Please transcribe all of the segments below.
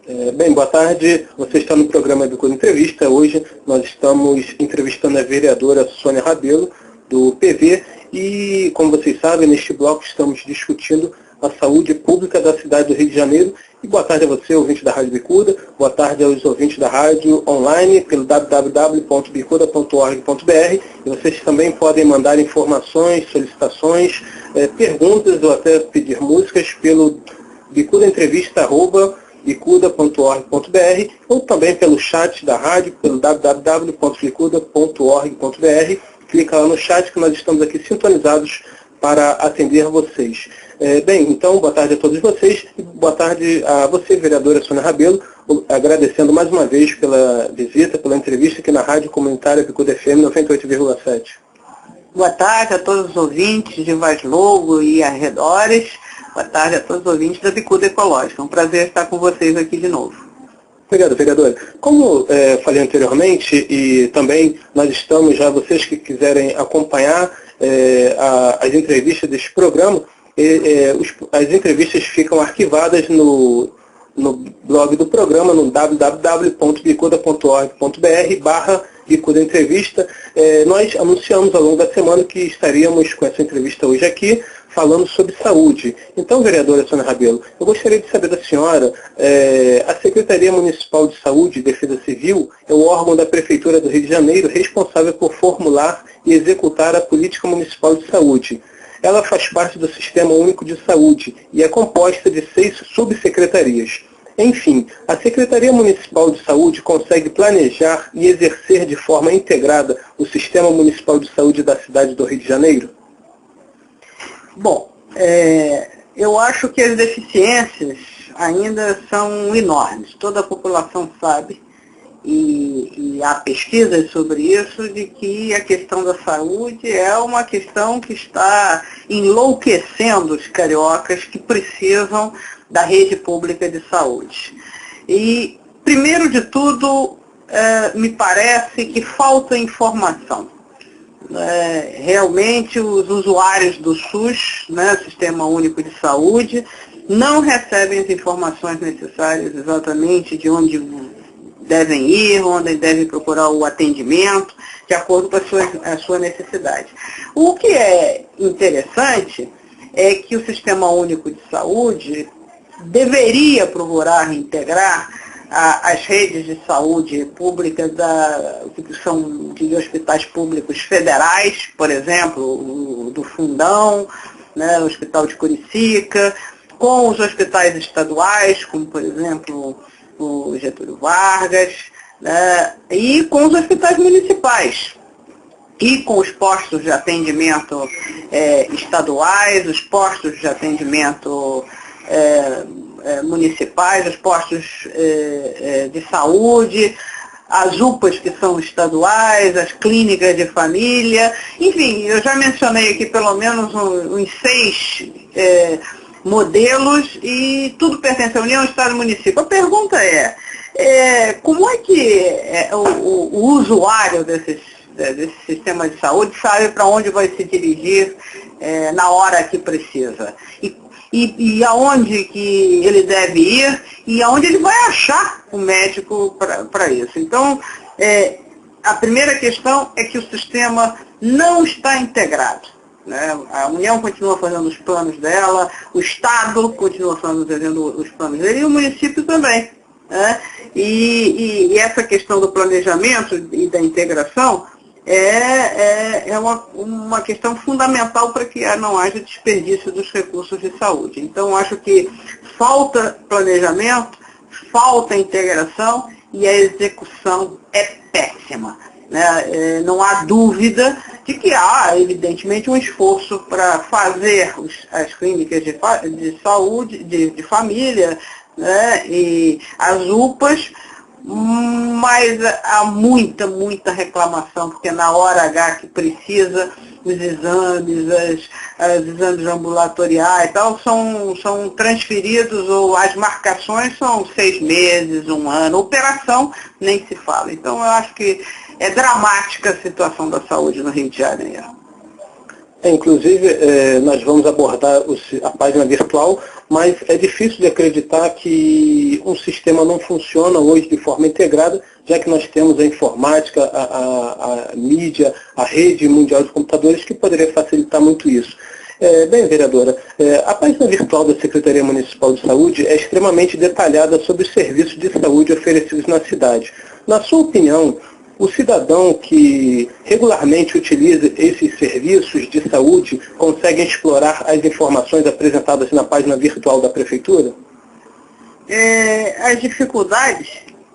Bem, boa tarde. Você está no programa Bicuda Entrevista. Hoje nós estamos entrevistando a vereadora Sônia Rabelo, do PV, e, como vocês sabem, neste bloco estamos discutindo a saúde pública da cidade do Rio de Janeiro. E boa tarde a você, ouvinte da Rádio Bicuda. Boa tarde aos ouvintes da rádio online pelo www.bicuda.org.br. E vocês também podem mandar informações, solicitações, perguntas ou até pedir músicas pelo bicudaentrevista@bicuda.org.br ou também pelo chat da rádio, pelo www.bicuda.org.br. Clica lá no chat que nós estamos aqui sintonizados para atender vocês. Bem, então, boa tarde a todos vocês e boa tarde a você, vereadora Sônia Rabelo, agradecendo mais uma vez pela visita, pela entrevista aqui na Rádio Comunitária Bicuda FM 98,7. Boa tarde a todos os ouvintes de Vaz Lobo e arredores. Boa tarde a todos os ouvintes da Bicuda Ecológica. É um prazer estar com vocês aqui de novo. Obrigado, vereadora. Como falei anteriormente, e também nós estamos já, vocês que quiserem acompanhar as entrevistas deste programa, as entrevistas ficam arquivadas no blog do programa, no www.bicuda.org.br/Bicuda Entrevista. Nós anunciamos ao longo da semana que estaríamos com essa entrevista hoje aqui, falando sobre saúde. Então, vereadora Sônia Rabelo, eu gostaria de saber da senhora, a Secretaria Municipal de Saúde e Defesa Civil é o órgão da Prefeitura do Rio de Janeiro responsável por formular e executar a Política Municipal de Saúde. Ela faz parte do Sistema Único de Saúde e é composta de 6 subsecretarias. Enfim, a Secretaria Municipal de Saúde consegue planejar e exercer de forma integrada o Sistema Municipal de Saúde da cidade do Rio de Janeiro? Bom, eu acho que as deficiências ainda são enormes. Toda a população sabe, e há pesquisas sobre isso, de que a questão da saúde é uma questão que está enlouquecendo os cariocas que precisam da rede pública de saúde. E, primeiro de tudo, me parece que falta informação. Realmente os usuários do SUS, Sistema Único de Saúde, não recebem as informações necessárias exatamente de onde devem ir, onde devem procurar o atendimento, de acordo com a sua necessidade. O que é interessante é que o Sistema Único de Saúde deveria procurar integrar as redes de saúde públicas que são de hospitais públicos federais, por exemplo, do Fundão, o Hospital de Curicica, com os hospitais estaduais, como por exemplo o Getúlio Vargas, e com os hospitais municipais, e com os postos de atendimento estaduais, os postos de atendimento municipais, os postos de saúde, as UPAs que são estaduais, as clínicas de família, enfim, eu já mencionei aqui pelo menos uns 6 modelos e tudo pertence à União, Estado e Município. A pergunta como é que o usuário desse sistema de saúde sabe para onde vai se dirigir na hora que precisa? E aonde que ele deve ir e aonde ele vai achar um médico para isso. Então, a primeira questão é que o sistema não está integrado. A União continua fazendo os planos dela, o Estado continua fazendo os planos dele e o município também. E essa questão do planejamento e da integração é uma questão fundamental para que não haja desperdício dos recursos de saúde. Então, acho que falta planejamento, falta integração e a execução é péssima. Não há dúvida de que há, evidentemente, um esforço para fazer as clínicas de saúde, de família, e as UPAs, mas há muita reclamação, porque na hora H que precisa, os exames, os exames ambulatoriais e tal, são transferidos, ou as marcações são 6 meses, 1 ano, operação nem se fala. Então eu acho que é dramática a situação da saúde no Rio de Janeiro. Inclusive, nós vamos abordar a página virtual, mas é difícil de acreditar que um sistema não funciona hoje de forma integrada, já que nós temos a informática, a mídia, a rede mundial de computadores, que poderia facilitar muito isso. Bem, vereadora, a página virtual da Secretaria Municipal de Saúde é extremamente detalhada sobre os serviços de saúde oferecidos na cidade. Na sua opinião, o cidadão que regularmente utiliza esses serviços de saúde consegue explorar as informações apresentadas na página virtual da Prefeitura? As dificuldades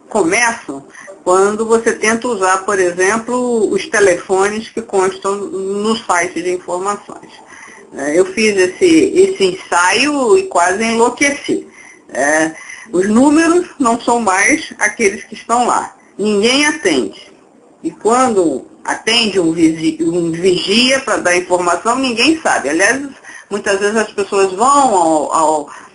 começam quando você tenta usar, por exemplo, os telefones que constam no site de informações. Eu fiz esse ensaio e quase enlouqueci. Os números não são mais aqueles que estão lá. Ninguém atende. E quando atende um vigia para dar informação, ninguém sabe. Aliás, muitas vezes as pessoas vão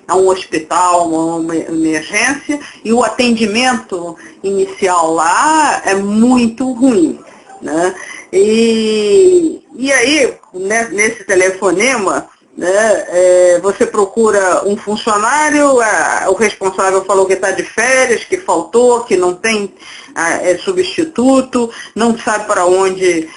a um hospital, a uma emergência, e o atendimento inicial lá é muito ruim, né? E aí, né, nesse telefonema, né, você procura um funcionário, o responsável falou que está de férias, que faltou, que não tem substituto, não sabe para onde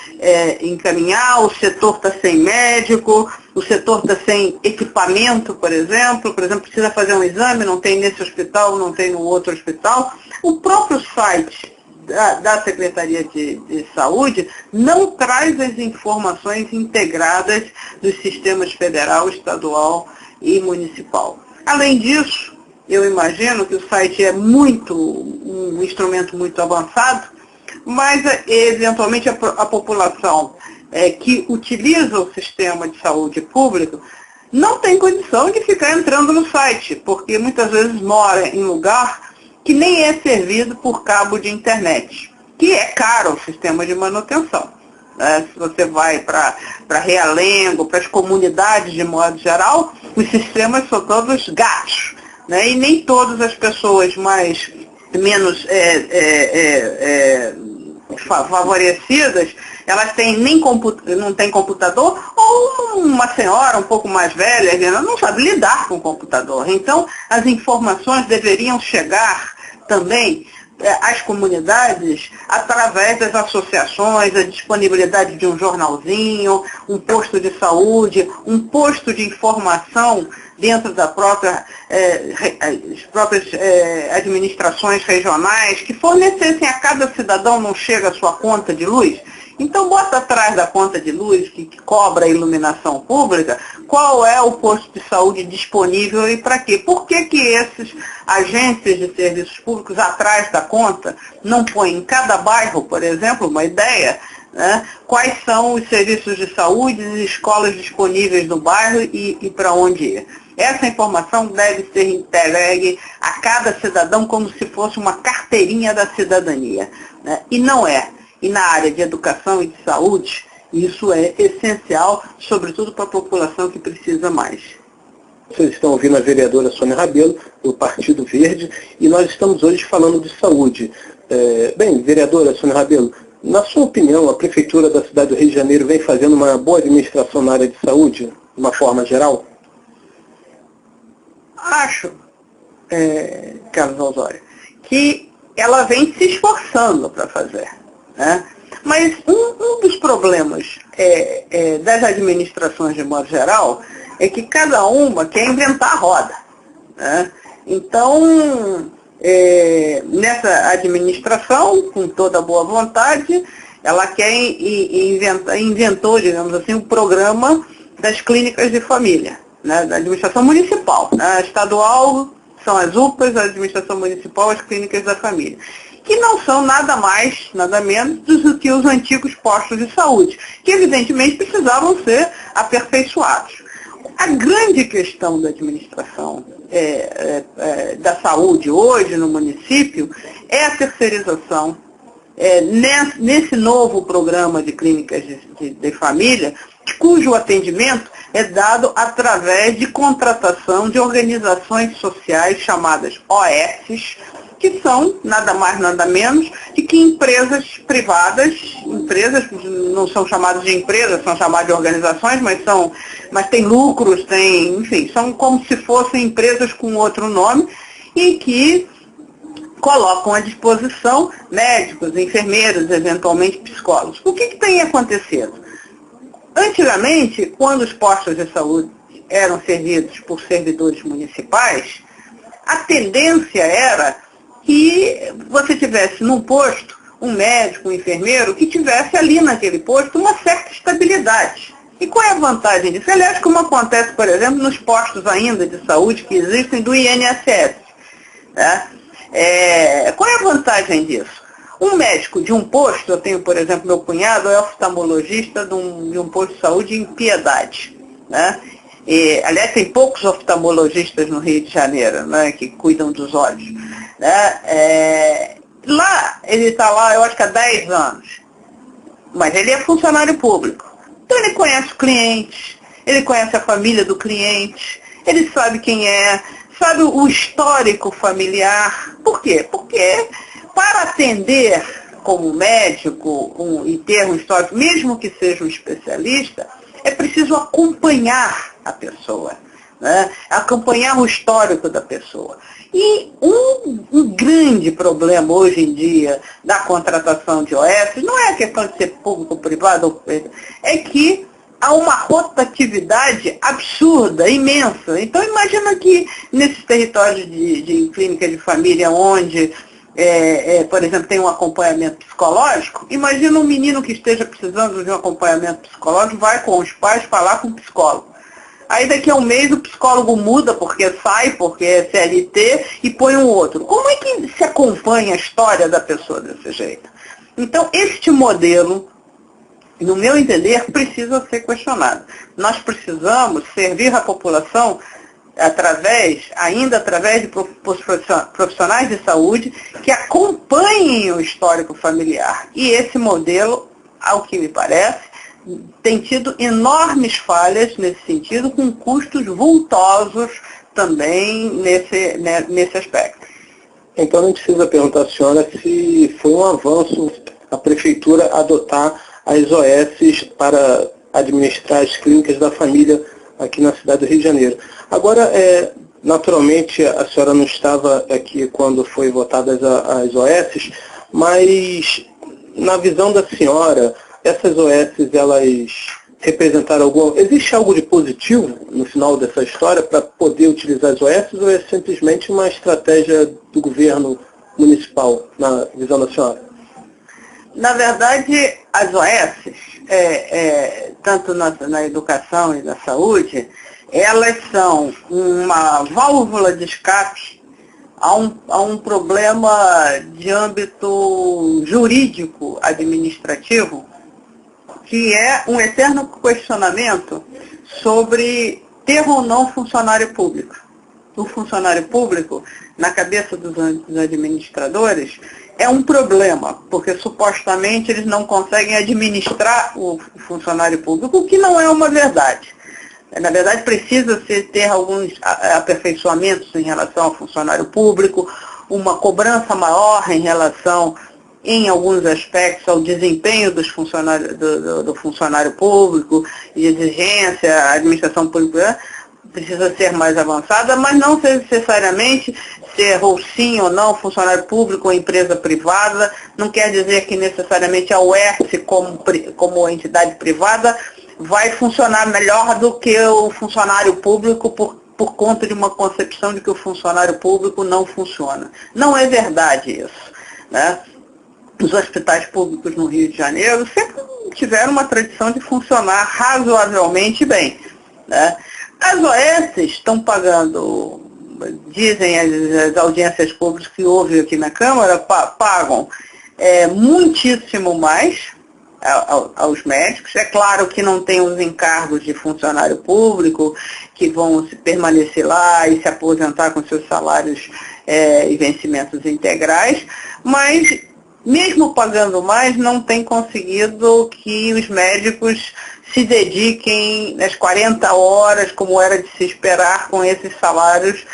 encaminhar, o setor está sem médico, o setor está sem equipamento, por exemplo, precisa fazer um exame, não tem nesse hospital, não tem no outro hospital. O próprio site da Secretaria de Saúde não traz as informações integradas dos sistemas federal, estadual e municipal. Além disso, eu imagino que o site é um instrumento muito avançado, mas eventualmente a população que utiliza o sistema de saúde público não tem condição de ficar entrando no site, porque muitas vezes mora em lugar que nem é servido por cabo de internet, que é caro o sistema de manutenção. Se você vai para Realengo, para as comunidades de modo geral, os sistemas são todos gatos, né? E nem todas as pessoas menos favorecidas, elas não têm computador, ou uma senhora um pouco mais velha não sabe lidar com o computador. Então, as informações deveriam chegar também às comunidades através das associações, a disponibilidade de um jornalzinho, um posto de saúde, um posto de informação dentro das próprias administrações regionais, que fornecessem a cada cidadão, não chega a sua conta de luz. Então, bota atrás da conta de luz que cobra a iluminação pública, qual é o posto de saúde disponível e para quê? Por que esses agências de serviços públicos atrás da conta não põem em cada bairro, por exemplo, uma ideia, né, quais são os serviços de saúde e escolas disponíveis no bairro e para onde ir? Essa informação deve ser entregue a cada cidadão como se fosse uma carteirinha da cidadania, né? E não é. E na área de educação e de saúde, isso é essencial, sobretudo para a população que precisa mais. Vocês estão ouvindo a vereadora Sônia Rabelo, do Partido Verde, e nós estamos hoje falando de saúde. Bem, vereadora Sônia Rabelo, na sua opinião, a Prefeitura da cidade do Rio de Janeiro vem fazendo uma boa administração na área de saúde, de uma forma geral? Acho, Carlos Osório, que ela vem se esforçando para fazer, né? Mas um dos problemas das administrações de modo geral é que cada uma quer inventar a roda, né? Então, nessa administração, com toda boa vontade, ela inventou, digamos assim, o programa das clínicas de família, né? Da administração municipal, né? Estadual são as UPAs, a administração municipal, as clínicas da família, que não são nada mais, nada menos do que os antigos postos de saúde, que evidentemente precisavam ser aperfeiçoados. A grande questão da administração da saúde hoje no município é a terceirização. Nesse novo programa de clínicas de família, cujo atendimento é dado através de contratação de organizações sociais chamadas OSs, que são nada mais, nada menos de que empresas privadas, empresas não são chamadas de empresas, são chamadas de organizações, mas têm lucros, enfim, são como se fossem empresas com outro nome e que colocam à disposição médicos, enfermeiros, eventualmente psicólogos. O que tem acontecido? Antigamente, quando os postos de saúde eram servidos por servidores municipais, a tendência era que você tivesse num posto um médico, um enfermeiro, que tivesse ali naquele posto uma certa estabilidade. E qual é a vantagem disso? Aliás, como acontece, por exemplo, nos postos ainda de saúde que existem do INSS. Né? Qual é a vantagem disso? Um médico de um posto, eu tenho, por exemplo, meu cunhado é oftalmologista de um posto de saúde em Piedade. Né? Aliás, tem poucos oftalmologistas no Rio de Janeiro, né, que cuidam dos olhos. Né? Lá, ele está lá, eu acho que há 10 anos, mas ele é funcionário público. Então ele conhece o cliente, ele conhece a família do cliente, ele sabe quem é, sabe o histórico familiar. Por quê? Porque para atender como médico e ter um histórico, mesmo que seja um especialista, é preciso acompanhar a pessoa, né? Acompanhar o histórico da pessoa. E um grande problema hoje em dia da contratação de OS não é a questão de ser público ou privado, é que há uma rotatividade absurda, imensa. Então imagina que nesses territórios de clínica de família onde, por exemplo, tem um acompanhamento psicológico, imagina um menino que esteja precisando de um acompanhamento psicológico, vai com os pais falar com o psicólogo. Aí daqui a um mês o psicólogo muda porque sai, porque é CLT e põe um outro. Como é que se acompanha a história da pessoa desse jeito? Então, este modelo, no meu entender, precisa ser questionado. Nós precisamos servir a população ainda através de profissionais de saúde que acompanhem o histórico familiar. E esse modelo, ao que me parece, tem tido enormes falhas nesse sentido, com custos vultosos também nesse aspecto. Então não precisa perguntar à senhora se foi um avanço a prefeitura adotar as OS para administrar as clínicas da família aqui na cidade do Rio de Janeiro. Agora, naturalmente, a senhora não estava aqui quando foi votadas as OS, mas na visão da senhora, essas OS, elas representaram existe algo de positivo no final dessa história para poder utilizar as OS, ou é simplesmente uma estratégia do governo municipal, na visão da senhora? Na verdade, as OS, tanto na educação e na saúde, elas são uma válvula de escape a um problema de âmbito jurídico administrativo, que é um eterno questionamento sobre ter ou não funcionário público. O funcionário público, na cabeça dos administradores, é um problema, porque supostamente eles não conseguem administrar o funcionário público, o que não é uma verdade. Na verdade, precisa-se ter alguns aperfeiçoamentos em relação ao funcionário público, uma cobrança maior em relação, em alguns aspectos, ao desempenho dos do funcionário público, de exigência, a administração pública precisa ser mais avançada, mas não necessariamente ser ou sim ou não funcionário público ou empresa privada, não quer dizer que necessariamente a UERJ, como entidade privada, vai funcionar melhor do que o funcionário público por conta de uma concepção de que o funcionário público não funciona. Não é verdade isso, né? Os hospitais públicos no Rio de Janeiro sempre tiveram uma tradição de funcionar razoavelmente bem, né? As OS estão pagando, dizem as audiências públicas que houve aqui na Câmara, pagam muitíssimo mais aos médicos. É claro que não tem os encargos de funcionário público, que vão permanecer lá e se aposentar com seus salários e vencimentos integrais, mas mesmo pagando mais, não tem conseguido que os médicos se dediquem às 40 horas, como era de se esperar, com esses salários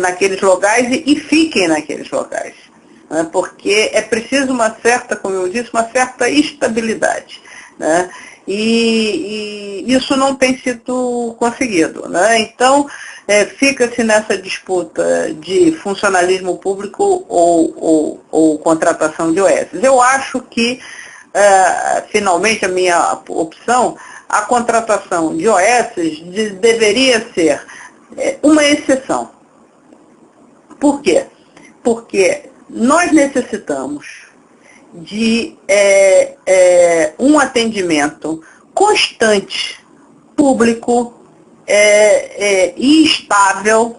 naqueles locais e fiquem naqueles locais. Né? Porque é preciso uma certa, como eu disse, uma certa estabilidade. Né? E isso não tem sido conseguido. Né? Então, fica-se nessa disputa de funcionalismo público ou contratação de OS. Eu acho que, finalmente, a minha opção, a contratação de OS deveria ser uma exceção. Por quê? Porque nós necessitamos de um atendimento constante, público e estável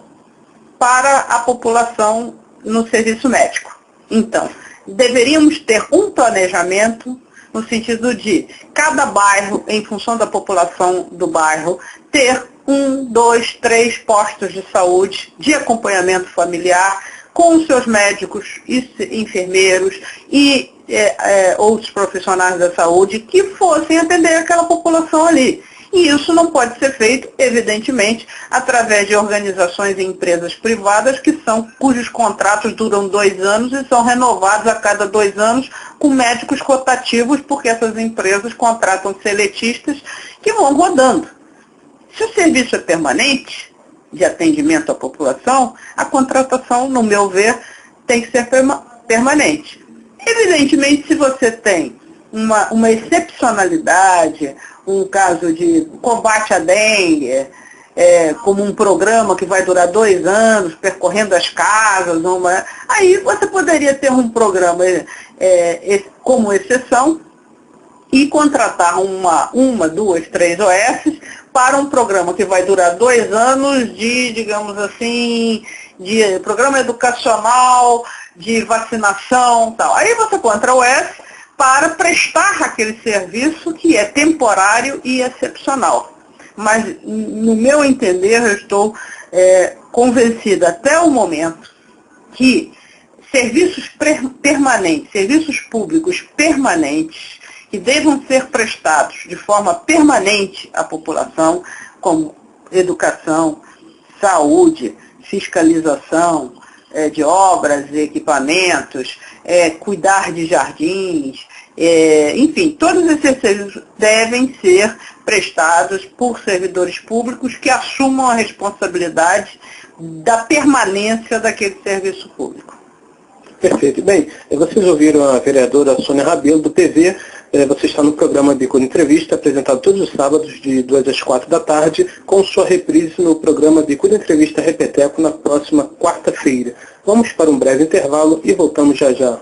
para a população no serviço médico. Então, deveríamos ter um planejamento no sentido de cada bairro, em função da população do bairro, ter 1, 2, 3 postos de saúde de acompanhamento familiar com os seus médicos e enfermeiros e outros profissionais da saúde que fossem atender aquela população ali. E isso não pode ser feito, evidentemente, através de organizações e empresas privadas cujos contratos duram 2 anos e são renovados a cada 2 anos com médicos rotativos, porque essas empresas contratam seletistas que vão rodando. Se o serviço é permanente, de atendimento à população, a contratação, no meu ver, tem que ser permanente. Evidentemente, se você tem uma excepcionalidade, um caso de combate à dengue, como um programa que vai durar 2 anos, percorrendo as casas, aí você poderia ter um programa como exceção e contratar uma, 2, 3 OS para um programa que vai durar 2 anos de, digamos assim, de programa educacional, de vacinação e tal. Aí você contrata o OS para prestar aquele serviço que é temporário e excepcional. Mas, no meu entender, eu estou convencida até o momento que serviços permanentes, serviços públicos permanentes, que devam ser prestados de forma permanente à população, como educação, saúde, fiscalização de obras e equipamentos, cuidar de jardins, enfim, todos esses serviços devem ser prestados por servidores públicos que assumam a responsabilidade da permanência daquele serviço público. Perfeito. Bem, vocês ouviram a vereadora Sônia Rabelo, do PV. Você está no programa Bicuda Entrevista, apresentado todos os sábados, de 2 às 4 da tarde, com sua reprise no programa Bicuda Entrevista Repeteco, na próxima quarta-feira. Vamos para um breve intervalo e voltamos já já.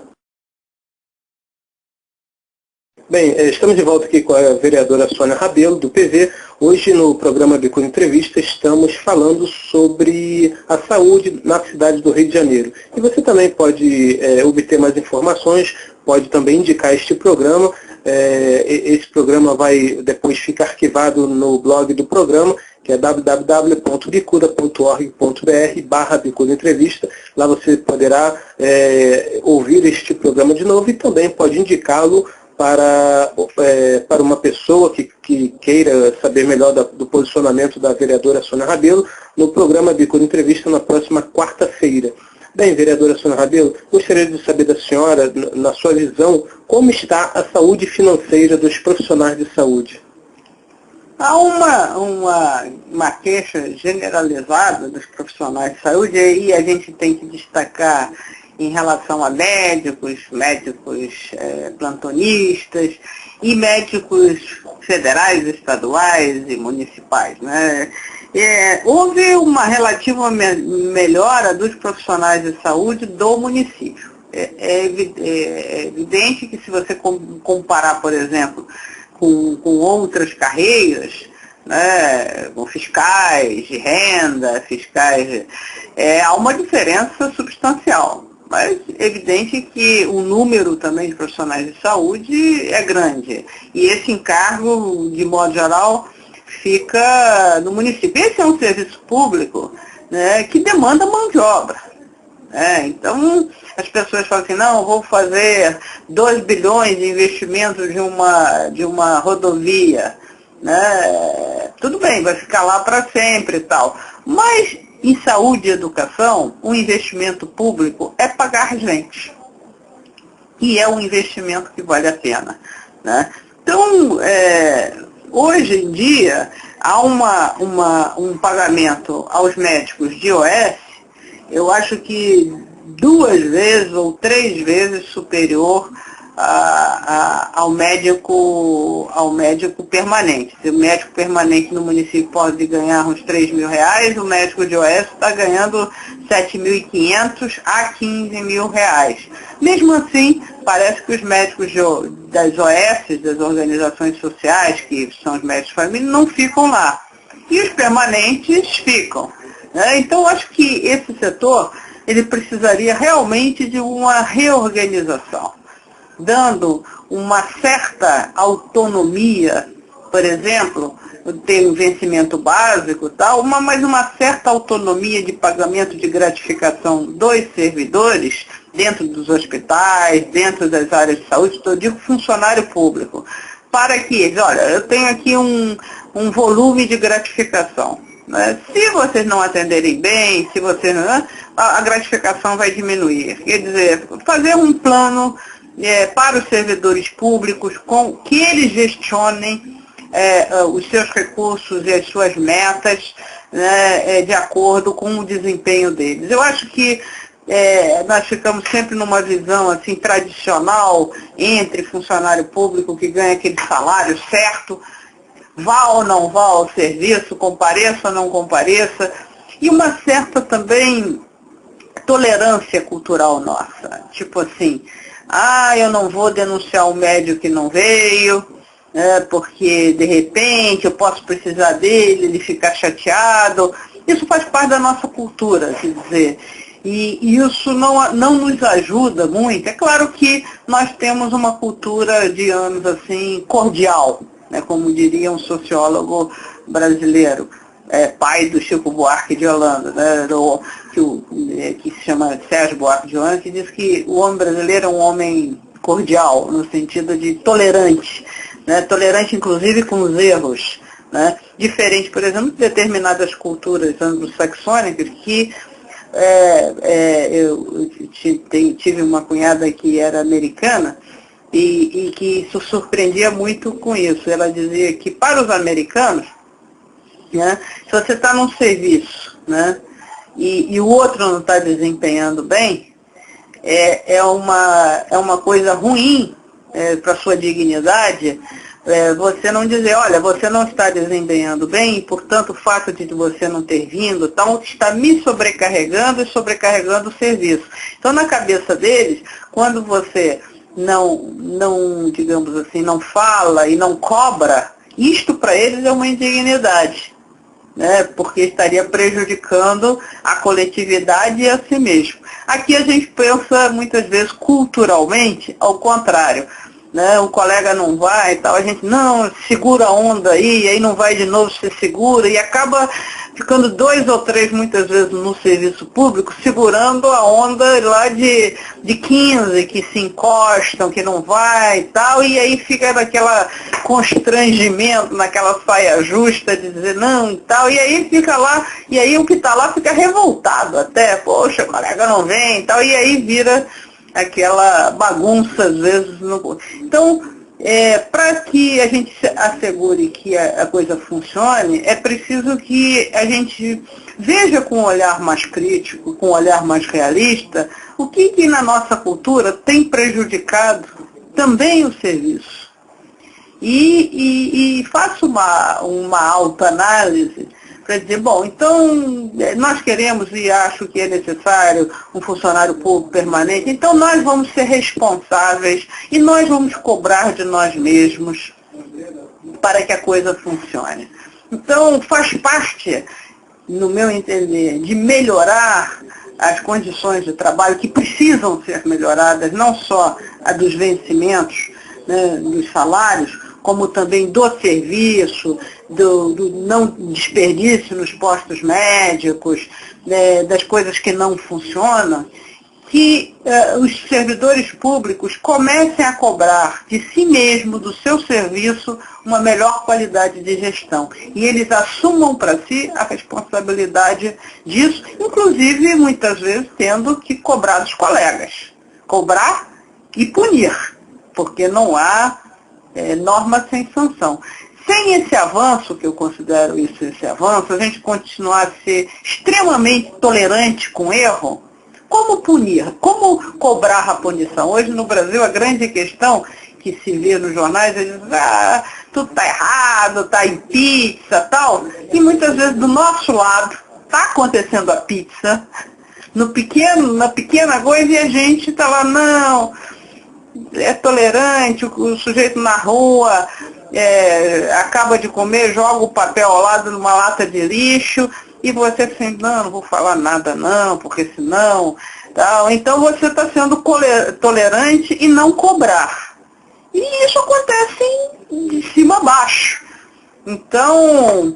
Bem, estamos de volta aqui com a vereadora Sônia Rabelo, do PV. Hoje, no programa Bicuda Entrevista, estamos falando sobre a saúde na cidade do Rio de Janeiro. E você também pode obter mais informações, pode também indicar este programa. Esse programa vai depois ficar arquivado no blog do programa, que é www.bicuda.org.br/Bicuda Entrevista. Lá você poderá ouvir este programa de novo e também pode indicá-lo para uma pessoa que queira saber melhor do posicionamento da vereadora Sônia Rabelo no programa Bicuda Entrevista na próxima quarta-feira. Bem, vereadora Sônia Rabelo, gostaria de saber da senhora, na sua visão, como está a saúde financeira dos profissionais de saúde? Há uma queixa generalizada dos profissionais de saúde, e a gente tem que destacar em relação a médicos plantonistas e médicos federais, estaduais e municipais, né? Houve uma relativa melhora dos profissionais de saúde do município. É evidente que se você comparar, por exemplo, com outras carreiras, né, com fiscais de renda, há uma diferença substancial. Mas é evidente que o número também de profissionais de saúde é grande. E esse encargo, de modo geral, fica no município. Esse é um serviço público, né, que demanda mão de obra. Então, as pessoas falam assim, não, eu vou fazer 2 bilhões de investimento de uma rodovia. Né? Tudo bem, vai ficar lá para sempre e tal. Mas, em saúde e educação, o investimento público é pagar gente. E é um investimento que vale a pena. Né? Então, hoje em dia, há um pagamento aos médicos de IOS, eu acho que 2 vezes ou 3 vezes superior ao médico permanente. Se o médico permanente no município pode ganhar uns R$3.000, o médico de IOS está ganhando R$7.500 a R$15.000. Mesmo assim, parece que os médicos das OS, das organizações sociais, que são os médicos de família, não ficam lá. E os permanentes ficam. Né? Então, acho que esse setor ele precisaria realmente de uma reorganização, dando uma certa autonomia, por exemplo, tem um vencimento básico, tal, mas uma certa autonomia de pagamento de gratificação dos servidores dentro dos hospitais, dentro das áreas de saúde, eu digo funcionário público, para que eles, olha, eu tenho aqui um volume de gratificação. Né? Se vocês não atenderem bem, se vocês não, a gratificação vai diminuir. Quer dizer, fazer um plano para os servidores públicos, que eles gestionem os seus recursos e as suas metas, né, de acordo com o desempenho deles. Eu acho que nós ficamos sempre numa visão assim, tradicional entre funcionário público que ganha aquele salário certo, vá ou não vá ao serviço, compareça ou não compareça, e uma certa também tolerância cultural nossa. Tipo assim, eu não vou denunciar o médico que não veio, porque de repente eu posso precisar dele, ele ficar chateado. Isso faz parte da nossa cultura, quer dizer, e isso não nos ajuda muito. É claro que nós temos uma cultura, digamos assim, cordial, né, como diria um sociólogo brasileiro, pai do Chico Buarque de Holanda, né, que se chama Sérgio Buarque de Holanda, que diz que o homem brasileiro é um homem cordial, no sentido de tolerante, né, tolerante inclusive com os erros, né, diferente, por exemplo, de determinadas culturas anglo-saxônicas que eu tive uma cunhada que era americana, e que se surpreendia muito com isso. Ela dizia que para os americanos, né, se você está num serviço, né, e o outro não está desempenhando bem, é uma coisa ruim para a sua dignidade, você não dizer, olha, você não está desempenhando bem, e, portanto, o fato de você não ter vindo, tal, está me sobrecarregando e sobrecarregando o serviço. Então, na cabeça deles, quando você não, digamos assim, não fala e não cobra, isto para eles é uma indignidade, né? Porque estaria prejudicando a coletividade e a si mesmo. Aqui a gente pensa muitas vezes culturalmente ao contrário, né? O colega não vai e tal, a gente, não, segura a onda aí não vai de novo, se segura, e acaba ficando 2 ou 3 muitas vezes no serviço público, segurando a onda lá de 15 que se encostam, que não vai e tal, e aí fica naquela constrangimento, naquela saia justa de dizer não e tal, e aí fica lá, e aí o que está lá fica revoltado até, poxa, o colega não vem e tal, e aí vira aquela bagunça às vezes. Então, para que a gente assegure que a coisa funcione, é preciso que a gente veja com um olhar mais crítico, com um olhar mais realista, o que na nossa cultura tem prejudicado também o serviço. E faça uma autoanálise para dizer, bom, então nós queremos e acho que é necessário um funcionário público permanente, então nós vamos ser responsáveis e nós vamos cobrar de nós mesmos para que a coisa funcione. Então faz parte, no meu entender, de melhorar as condições de trabalho que precisam ser melhoradas, não só a dos vencimentos, né, dos salários, como também do serviço, do não desperdício nos postos médicos, das coisas que não funcionam, que os servidores públicos comecem a cobrar de si mesmo, do seu serviço, uma melhor qualidade de gestão. E eles assumam para si a responsabilidade disso, inclusive, muitas vezes, tendo que cobrar dos colegas. Cobrar e punir, porque não há norma sem sanção. Sem esse avanço, que eu considero isso esse avanço, a gente continuar a ser extremamente tolerante com erro, como punir? Como cobrar a punição? Hoje no Brasil a grande questão que se vê nos jornais é dizer, tudo está errado, está em pizza tal, e muitas vezes do nosso lado está acontecendo a pizza, na pequena coisa, e a gente está lá, não, é tolerante, o sujeito na rua acaba de comer, joga o papel ao lado numa lata de lixo, e você assim, não vou falar nada não, porque senão, tal. Então você está sendo tolerante e não cobrar. E isso acontece de cima a baixo. Então,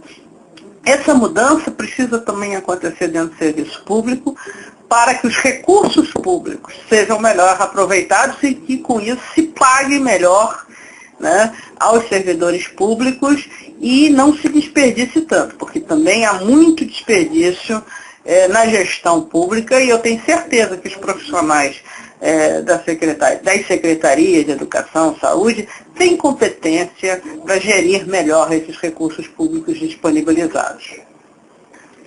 essa mudança precisa também acontecer dentro do serviço público, para que os recursos públicos sejam melhor aproveitados e que com isso se pague melhor, né, aos servidores públicos e não se desperdice tanto, porque também há muito desperdício na gestão pública, e eu tenho certeza que os profissionais das secretarias de Educação, Saúde, têm competência para gerir melhor esses recursos públicos disponibilizados.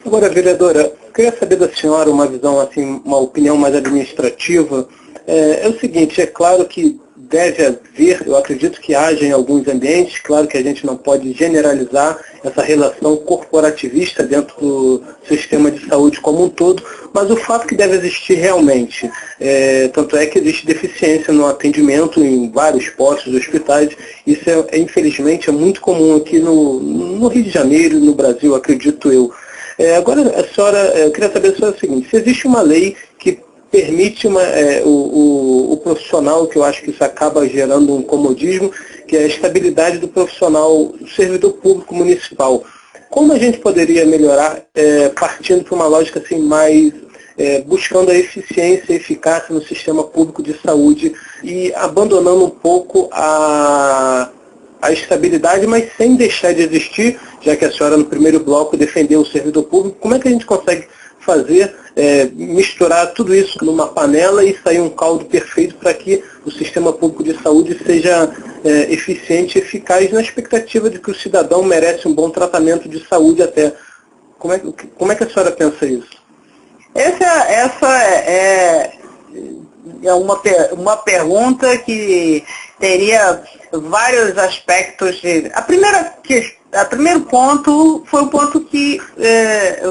Agora, vereadora, eu queria saber da senhora uma visão, assim, uma opinião mais administrativa. É o seguinte, é claro que deve haver, eu acredito que haja em alguns ambientes, claro que a gente não pode generalizar essa relação corporativista dentro do sistema de saúde como um todo, mas o fato que deve existir realmente, tanto é que existe deficiência no atendimento em vários postos, hospitais, isso infelizmente é muito comum aqui no Rio de Janeiro, no Brasil, acredito eu. Agora, a senhora, eu queria saber o seguinte, se existe uma lei que permite o profissional, que eu acho que isso acaba gerando um comodismo, que é a estabilidade do profissional, do servidor público municipal. Como a gente poderia melhorar partindo para uma lógica assim, mais buscando a eficiência e eficácia no sistema público de saúde e abandonando um pouco a estabilidade, mas sem deixar de existir, já que a senhora no primeiro bloco defendeu o servidor público, como é que a gente consegue fazer, misturar tudo isso numa panela e sair um caldo perfeito para que o sistema público de saúde seja eficiente e eficaz na expectativa de que o cidadão merece um bom tratamento de saúde até. Como é que a senhora pensa isso? Essa é uma pergunta que teria vários aspectos. O primeiro ponto foi o ponto que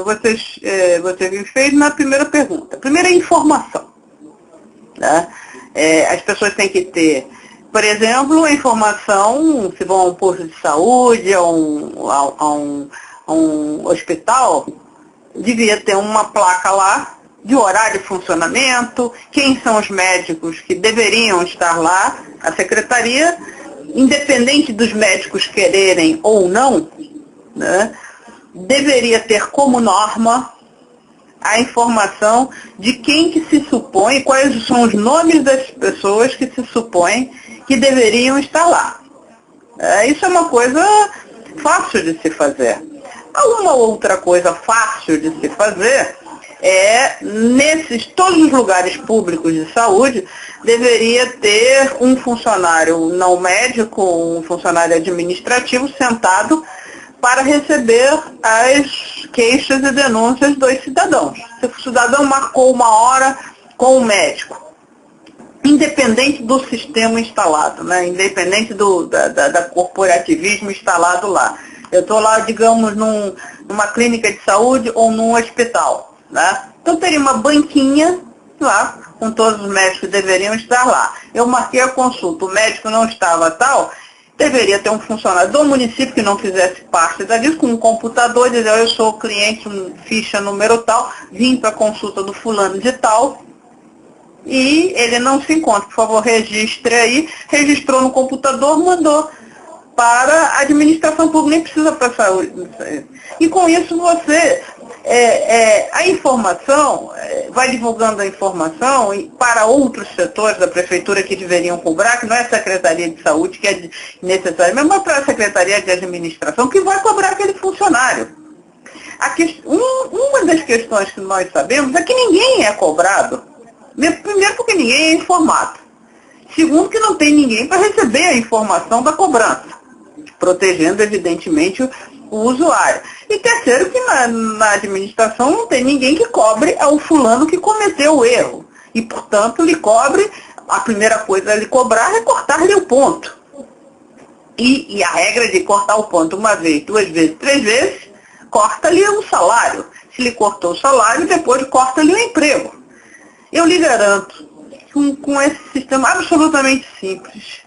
você me fez na primeira pergunta. A primeira é informação. Né? As pessoas têm que ter, por exemplo, a informação, se vão a um posto de saúde, a um hospital, devia ter uma placa lá de horário de funcionamento, quem são os médicos que deveriam estar lá, a secretaria, independente dos médicos quererem ou não, né, deveria ter como norma a informação de quem que se supõe, quais são os nomes das pessoas que se supõem que deveriam estar lá. Isso é uma coisa fácil de se fazer. Uma outra coisa fácil de se fazer todos os lugares públicos de saúde, deveria ter um funcionário não médico, um funcionário administrativo sentado para receber as queixas e denúncias dos cidadãos. Se o cidadão marcou uma hora com o médico, independente do sistema instalado, né? Independente da corporativismo instalado lá. Eu estou lá, digamos, numa clínica de saúde ou num hospital. Né? Então teria uma banquinha lá, com todos os médicos que deveriam estar lá. Eu marquei a consulta, o médico não estava tal, deveria ter um funcionário do município que não fizesse parte disso, com um computador, dizer, eu sou cliente, ficha número tal, vim para a consulta do fulano de tal, e ele não se encontra, por favor, registre aí, registrou no computador, mandou para a administração pública, nem precisa para a saúde. E com isso você, a informação, vai divulgando a informação para outros setores da prefeitura que deveriam cobrar, que não é a Secretaria de Saúde que é necessário, mas para a Secretaria de Administração que vai cobrar aquele funcionário. Uma das questões que nós sabemos é que ninguém é cobrado. Primeiro porque ninguém é informado. Segundo que não tem ninguém para receber a informação da cobrança, protegendo evidentemente o usuário. E terceiro que na administração não tem ninguém que cobre ao fulano que cometeu o erro. E portanto lhe cobre, a primeira coisa a lhe cobrar é cortar-lhe o ponto. E a regra de cortar o ponto uma vez, duas vezes, três vezes, corta-lhe o salário. Se lhe cortou o salário, depois corta-lhe o emprego. Eu lhe garanto, com esse sistema absolutamente simples,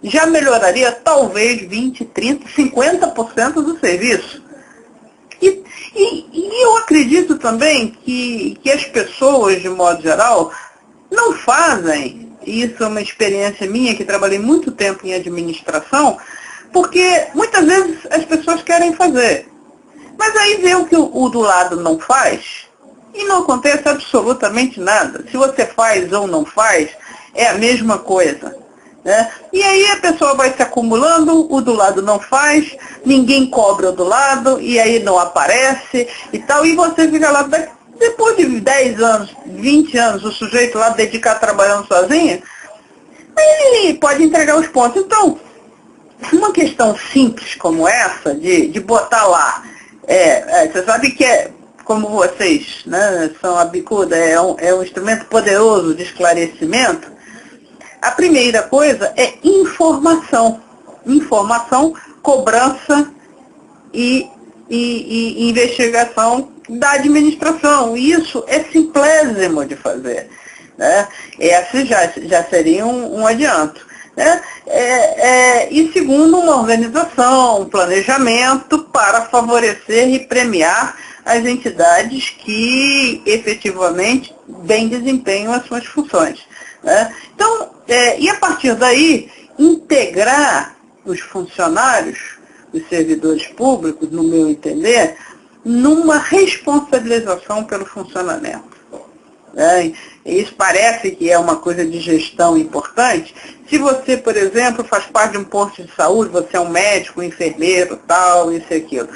já melhoraria talvez 20, 30, 50% do serviço. E eu acredito também que as pessoas, de modo geral, não fazem, e isso é uma experiência minha, que trabalhei muito tempo em administração, porque muitas vezes as pessoas querem fazer. Mas aí vê o que o do lado não faz, e não acontece absolutamente nada. Se você faz ou não faz, é a mesma coisa. Né? E aí a pessoa vai se acumulando, o do lado não faz, ninguém cobra o do lado, e aí não aparece e tal, e você fica lá, depois de 10 anos, 20 anos, o sujeito lá dedicado trabalhando sozinho, ele pode entregar os pontos. Então, uma questão simples como essa, de botar lá, você sabe que como vocês, né, são a bicuda, é um instrumento poderoso de esclarecimento. A primeira coisa é informação. Informação, cobrança e investigação da administração. Isso é simplésimo de fazer. Né? Esse já seria um adianto. Né? E segundo, uma organização, um planejamento para favorecer e premiar as entidades que efetivamente bem desempenham as suas funções. Né? Então, e a partir daí, integrar os funcionários, os servidores públicos, no meu entender, numa responsabilização pelo funcionamento. Isso parece que é uma coisa de gestão importante. Se você, por exemplo, faz parte de um posto de saúde, você é um médico, um enfermeiro, tal, isso e aquilo,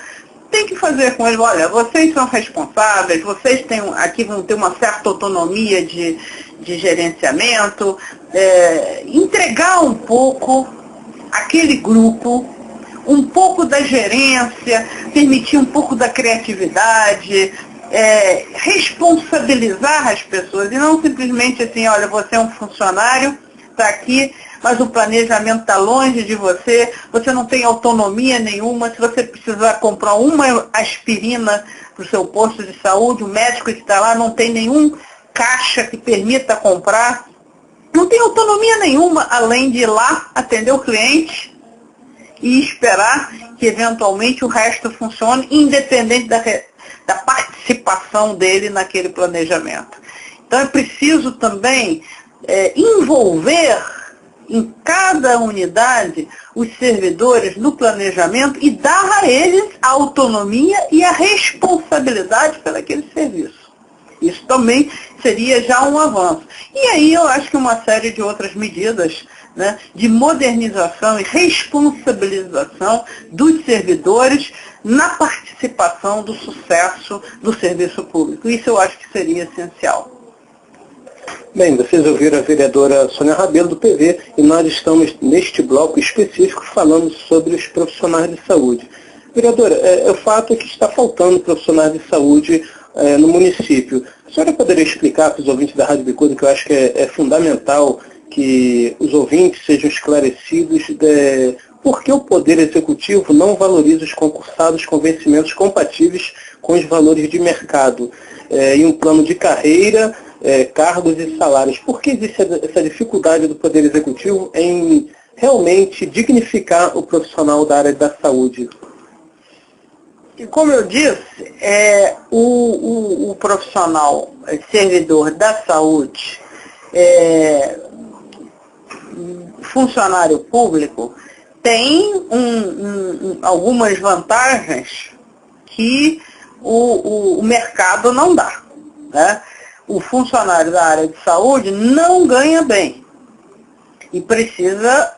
tem que fazer com eles, olha, vocês são responsáveis, vocês aqui vão ter uma certa autonomia de gerenciamento, entregar um pouco aquele grupo, um pouco da gerência, permitir um pouco da criatividade, responsabilizar as pessoas, e não simplesmente assim, olha, você é um funcionário, está aqui, mas o planejamento está longe de você, você não tem autonomia nenhuma, se você precisar comprar uma aspirina para o seu posto de saúde, o médico que está lá não tem nenhum caixa que permita comprar, não tem autonomia nenhuma, além de ir lá atender o cliente e esperar que eventualmente o resto funcione, independente da participação dele naquele planejamento. Então é preciso também envolver em cada unidade os servidores no planejamento e dar a eles a autonomia e a responsabilidade pelo aquele serviço. Isso também seria já um avanço. E aí eu acho que uma série de outras medidas, né, de modernização e responsabilização dos servidores na participação do sucesso do serviço público. Isso eu acho que seria essencial. Bem, vocês ouviram a vereadora Sônia Rabelo, do PV, e nós estamos neste bloco específico falando sobre os profissionais de saúde. Vereadora, o fato é que está faltando profissionais de saúde no município. A senhora poderia explicar para os ouvintes da Rádio Bicuda, que eu acho que é fundamental que os ouvintes sejam esclarecidos de por que o Poder Executivo não valoriza os concursados com vencimentos compatíveis com os valores de mercado em um plano de carreira, cargos e salários. Por que existe essa dificuldade do Poder Executivo em realmente dignificar o profissional da área da saúde? E como eu disse, o profissional servidor da saúde, funcionário público, tem algumas vantagens que o mercado não dá, né? O funcionário da área de saúde não ganha bem e precisa,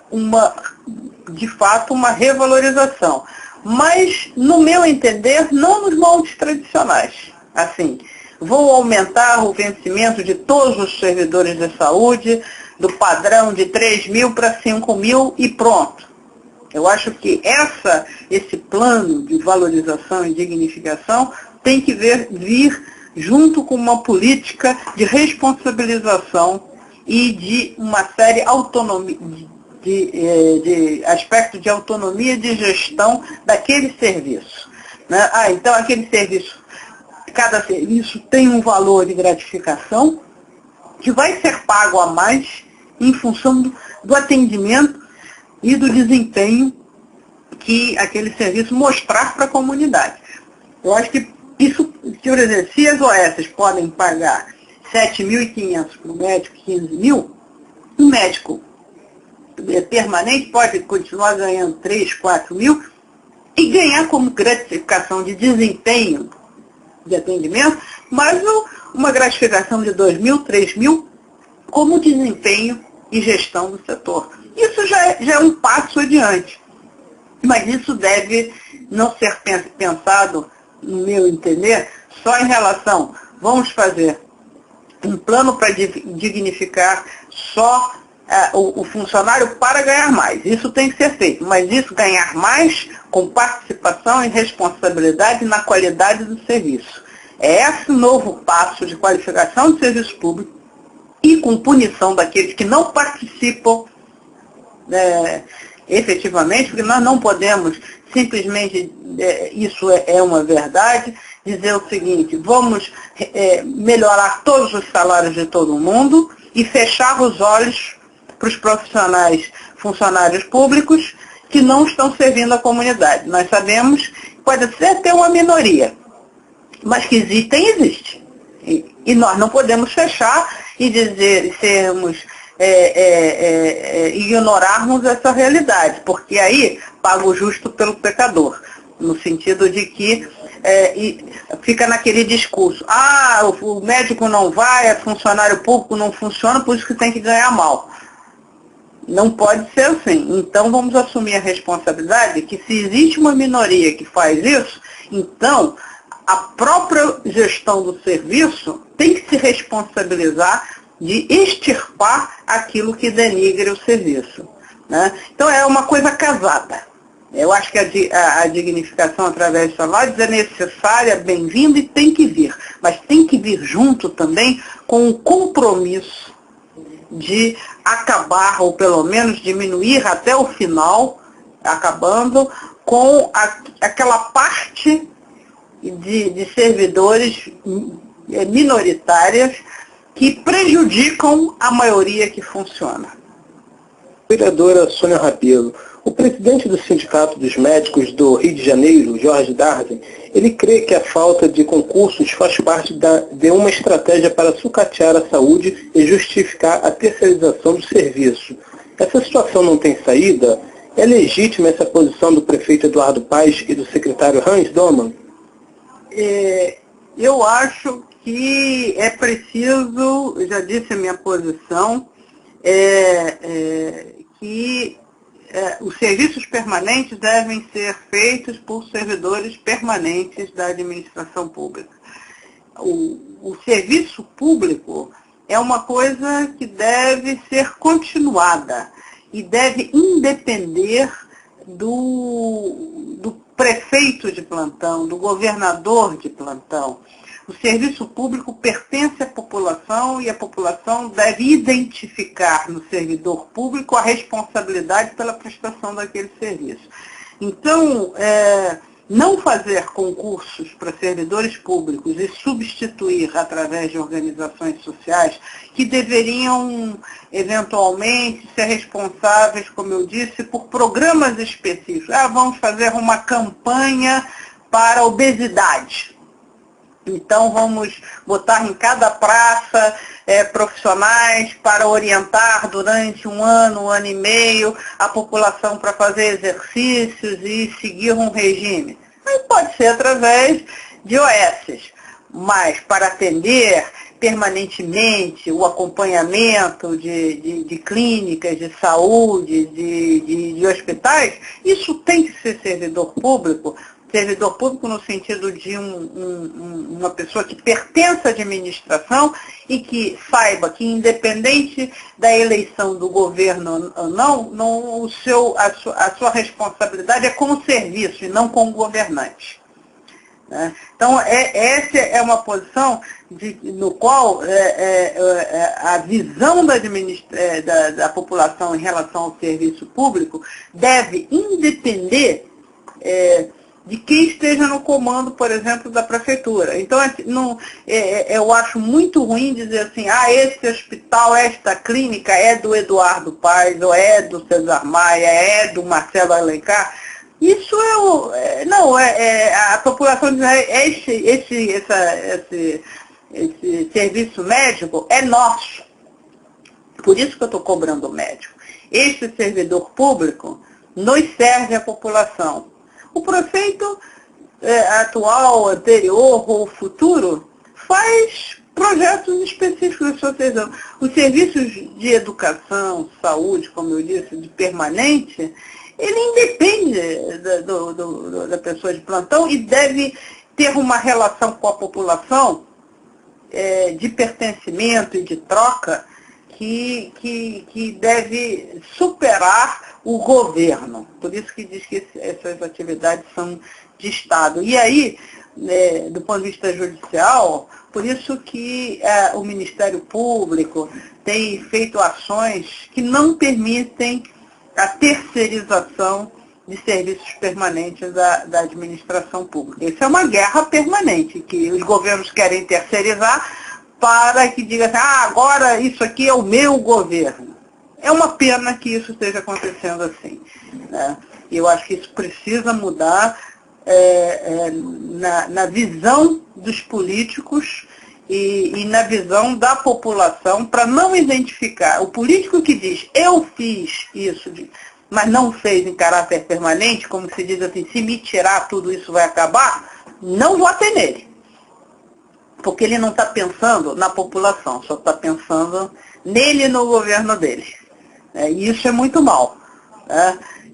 de fato, uma revalorização. Mas, no meu entender, não nos moldes tradicionais. Assim, vou aumentar o vencimento de todos os servidores da saúde, do padrão de 3 mil para 5 mil e pronto. Eu acho que esse plano de valorização e dignificação tem que vir junto com uma política de responsabilização e de uma série de aspecto de autonomia de gestão daquele serviço, né? Então aquele serviço, cada serviço tem um valor de gratificação que vai ser pago a mais em função do atendimento e do desempenho que aquele serviço mostrar para a comunidade. Eu acho que isso, por exemplo, se as OS podem pagar 7.500 para o médico, 15 mil, um médico permanente pode continuar ganhando 3, 4 mil e ganhar como gratificação de desempenho de atendimento, mas uma gratificação de 2 mil, 3 mil como desempenho e gestão do setor. Isso já é um passo adiante, mas isso deve não ser pensado, no meu entender, só em relação, vamos fazer um plano para dignificar só o funcionário para ganhar mais. Isso tem que ser feito, mas isso ganhar mais com participação e responsabilidade na qualidade do serviço. É esse novo passo de qualificação do serviço público e com punição daqueles que não participam efetivamente, porque nós não podemos simplesmente, isso é uma verdade, dizer o seguinte: vamos melhorar todos os salários de todo mundo e fechar os olhos para os funcionários públicos que não estão servindo a comunidade. Nós sabemos que pode ser até uma minoria, mas que existe. E nós não podemos fechar e dizer, ignorarmos essa realidade, porque aí paga o justo pelo pecador, no sentido de que fica naquele discurso: o médico não vai, é funcionário público, não funciona, por isso que tem que ganhar mal. Não pode ser assim. Então vamos assumir a responsabilidade que, se existe uma minoria que faz isso, então a própria gestão do serviço tem que se responsabilizar de extirpar aquilo que denigre o serviço, né? Então é uma coisa casada. Eu acho que a dignificação através de salários é necessária, bem-vinda e tem que vir. Mas tem que vir junto também com o compromisso de acabar, ou pelo menos diminuir até o final, acabando com aquela parte de servidores minoritárias que prejudicam a maioria que funciona. Vereadora Sônia Rabelo, o presidente do Sindicato dos Médicos do Rio de Janeiro, Jorge Darden, ele crê que a falta de concursos faz parte de uma estratégia para sucatear a saúde e justificar a terceirização do serviço. Essa situação não tem saída? É legítima essa posição do prefeito Eduardo Paes e do secretário Hans Domann? Eu acho que é preciso, eu já disse a minha posição, que os serviços permanentes devem ser feitos por servidores permanentes da administração pública. O serviço público é uma coisa que deve ser continuada e deve independer do prefeito de plantão, do governador de plantão. O serviço público pertence à população e a população deve identificar no servidor público a responsabilidade pela prestação daquele serviço. Então, não fazer concursos para servidores públicos e substituir através de organizações sociais que deveriam, eventualmente, ser responsáveis, como eu disse, por programas específicos. Vamos fazer uma campanha para a obesidade. Então, vamos botar em cada praça profissionais para orientar durante um ano e meio, a população para fazer exercícios e seguir um regime. Mas pode ser através de OSs, mas para atender permanentemente o acompanhamento de clínicas, de saúde, de hospitais, isso tem que ser servidor público no sentido de uma pessoa que pertence à administração e que saiba que, independente da eleição do governo ou não, a sua responsabilidade é com o serviço e não com o governante. Então, essa é uma posição no qual a visão da população em relação ao serviço público deve independer de quem esteja no comando, por exemplo, da prefeitura. Então, eu acho muito ruim dizer assim, esse hospital, esta clínica é do Eduardo Paes, ou é do Cesar Maia, é do Marcelo Alencar. Isso a população diz, esse serviço médico é nosso. Por isso que eu estou cobrando o médico. Este servidor público nos serve à população. O prefeito atual, anterior ou futuro faz projetos específicos, ou seja, os serviços de educação, saúde, como eu disse, de permanente, ele independe da pessoa de plantão e deve ter uma relação com a população de pertencimento e de troca que deve superar o governo. Por isso que diz que essas atividades são de Estado. E aí, do ponto de vista judicial, por isso que o Ministério Público tem feito ações que não permitem a terceirização de serviços permanentes da administração pública. Isso é uma guerra permanente, que os governos querem terceirizar para que diga assim, agora isso aqui é o meu governo. É uma pena que isso esteja acontecendo assim, né? Eu acho que isso precisa mudar na visão dos políticos e na visão da população, para não identificar o político que diz, eu fiz isso, mas não fez em caráter permanente, como se diz assim, se me tirar tudo isso vai acabar, não votem nele. Porque ele não está pensando na população, só está pensando nele e no governo dele. E isso é muito mal.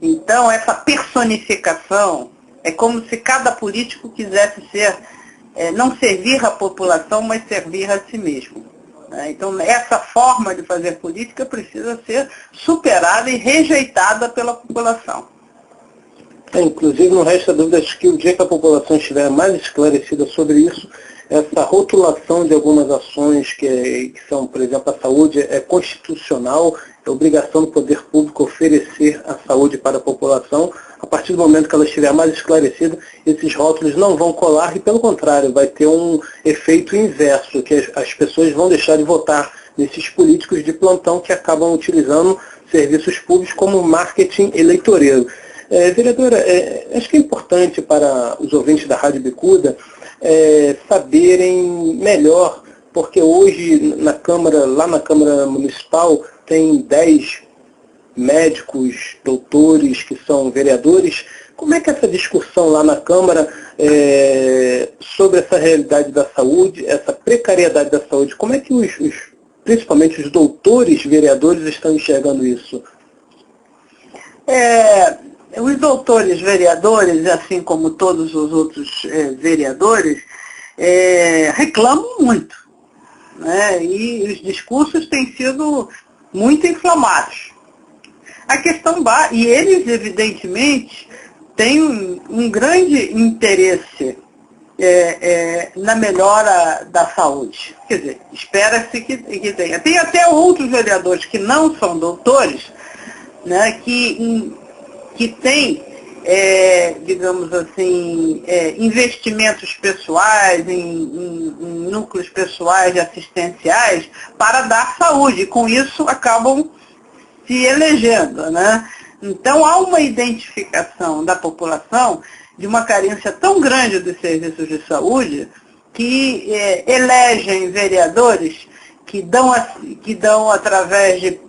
Então, essa personificação é como se cada político quisesse não servir à população, mas servir a si mesmo. Então, essa forma de fazer política precisa ser superada e rejeitada pela população. Inclusive, não resta dúvidas que o dia que a população estiver mais esclarecida sobre isso, essa rotulação de algumas ações que são, por exemplo, a saúde é constitucional, é obrigação do poder público oferecer a saúde para a população. A partir do momento que ela estiver mais esclarecida, esses rótulos não vão colar e, pelo contrário, vai ter um efeito inverso, que as pessoas vão deixar de votar nesses políticos de plantão que acabam utilizando serviços públicos como marketing eleitoreiro. Vereadora, acho que é importante para os ouvintes da Rádio Bicuda saberem melhor, porque hoje lá na Câmara Municipal tem 10 médicos, doutores que são vereadores. Como é que essa discussão lá na Câmara sobre essa realidade da saúde, essa precariedade da saúde, como é que principalmente os doutores vereadores estão enxergando isso? Os doutores vereadores, assim como todos os outros vereadores, reclamam muito, né? E os discursos têm sido muito inflamados. A questão e eles, evidentemente, têm um grande interesse na melhora da saúde. Quer dizer, espera-se que tenha. Tem até outros vereadores que não são doutores, né, que têm, digamos assim, investimentos pessoais, em núcleos pessoais e assistenciais para dar saúde. E com isso acabam se elegendo, né? Então, há uma identificação da população de uma carência tão grande dos serviços de saúde que elegem vereadores que dão através de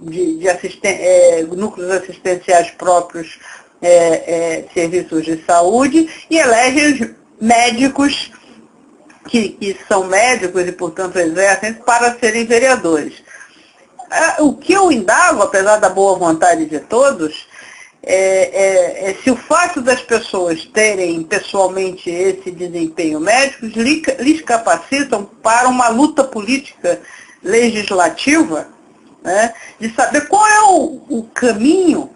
núcleos assistenciais próprios serviços de saúde, e elegem médicos que são médicos e, portanto, exercem para serem vereadores. O que eu indago, apesar da boa vontade de todos, se o fato das pessoas terem pessoalmente esse desempenho médico lhes capacitam para uma luta política legislativa, né, de saber qual é o caminho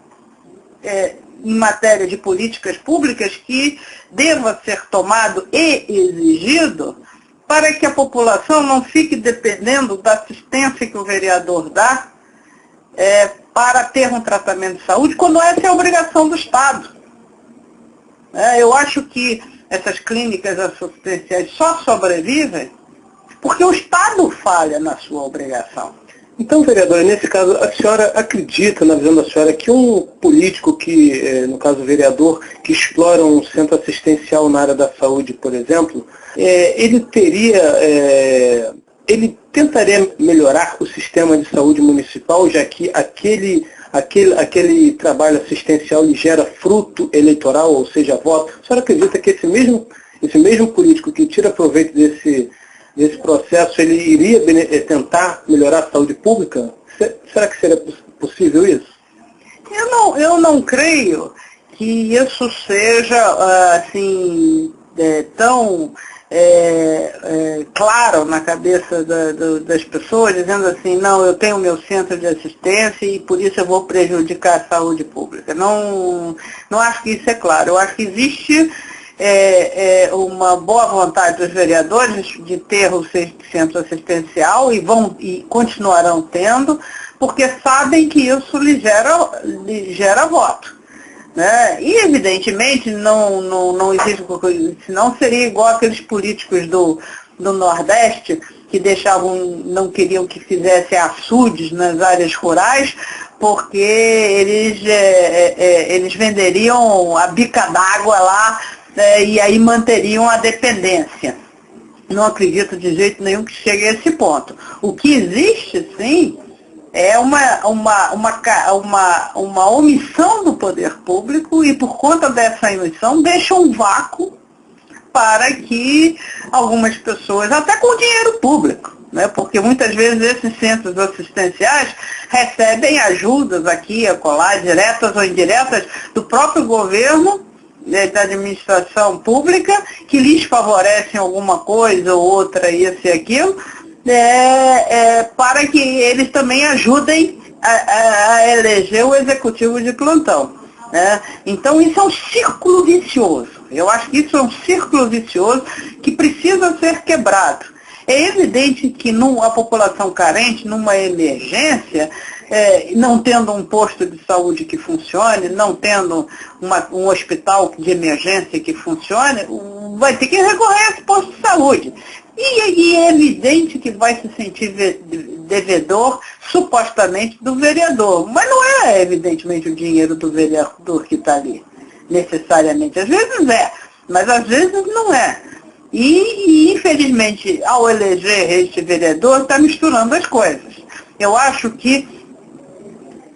em matéria de políticas públicas que deva ser tomado e exigido para que a população não fique dependendo da assistência que o vereador dá para ter um tratamento de saúde, quando essa é a obrigação do Estado. Eu acho que essas clínicas assistenciais só sobrevivem porque o Estado falha na sua obrigação. Então, vereadora, nesse caso, a senhora acredita, na visão da senhora, que um político no caso o vereador, que explora um centro assistencial na área da saúde, por exemplo, ele tentaria melhorar o sistema de saúde municipal, já que aquele trabalho assistencial lhe gera fruto eleitoral, ou seja, voto? A senhora acredita que esse mesmo político que tira proveito desse processo, ele iria tentar melhorar a saúde pública? Será que seria possível isso? Eu não creio que isso seja assim, tão claro na cabeça das pessoas, dizendo assim, não, eu tenho meu centro de assistência e por isso eu vou prejudicar a saúde pública. Não acho que isso é claro. Eu acho que existe uma boa vontade dos vereadores de ter o centro assistencial e continuarão tendo, porque sabem que isso lhe gera voto. Né? E, evidentemente, não existe, senão seria igual aqueles políticos do Nordeste que não queriam que fizesse açudes nas áreas rurais, porque eles venderiam a bica d'água lá, e aí manteriam a dependência. Não acredito de jeito nenhum que chegue a esse ponto. O que existe, sim, é uma omissão do poder público, e por conta dessa omissão deixa um vácuo para que algumas pessoas, até com dinheiro público, né, porque muitas vezes esses centros assistenciais recebem ajudas aqui, acolá, diretas ou indiretas, do próprio governo, da administração pública, que lhes favorecem alguma coisa ou outra, isso e aquilo, para que eles também ajudem a eleger o executivo de plantão. Né? Então isso é um círculo vicioso. Eu acho que isso é um círculo vicioso que precisa ser quebrado. É evidente que a população carente, numa emergência, não tendo um posto de saúde que funcione, não tendo um hospital de emergência que funcione, vai ter que recorrer a esse posto de saúde. E é evidente que vai se sentir devedor, supostamente, do vereador. Mas não é, evidentemente, o dinheiro do vereador que está ali, necessariamente. Às vezes mas às vezes não é. E infelizmente, ao eleger este vereador, está misturando as coisas. Eu acho que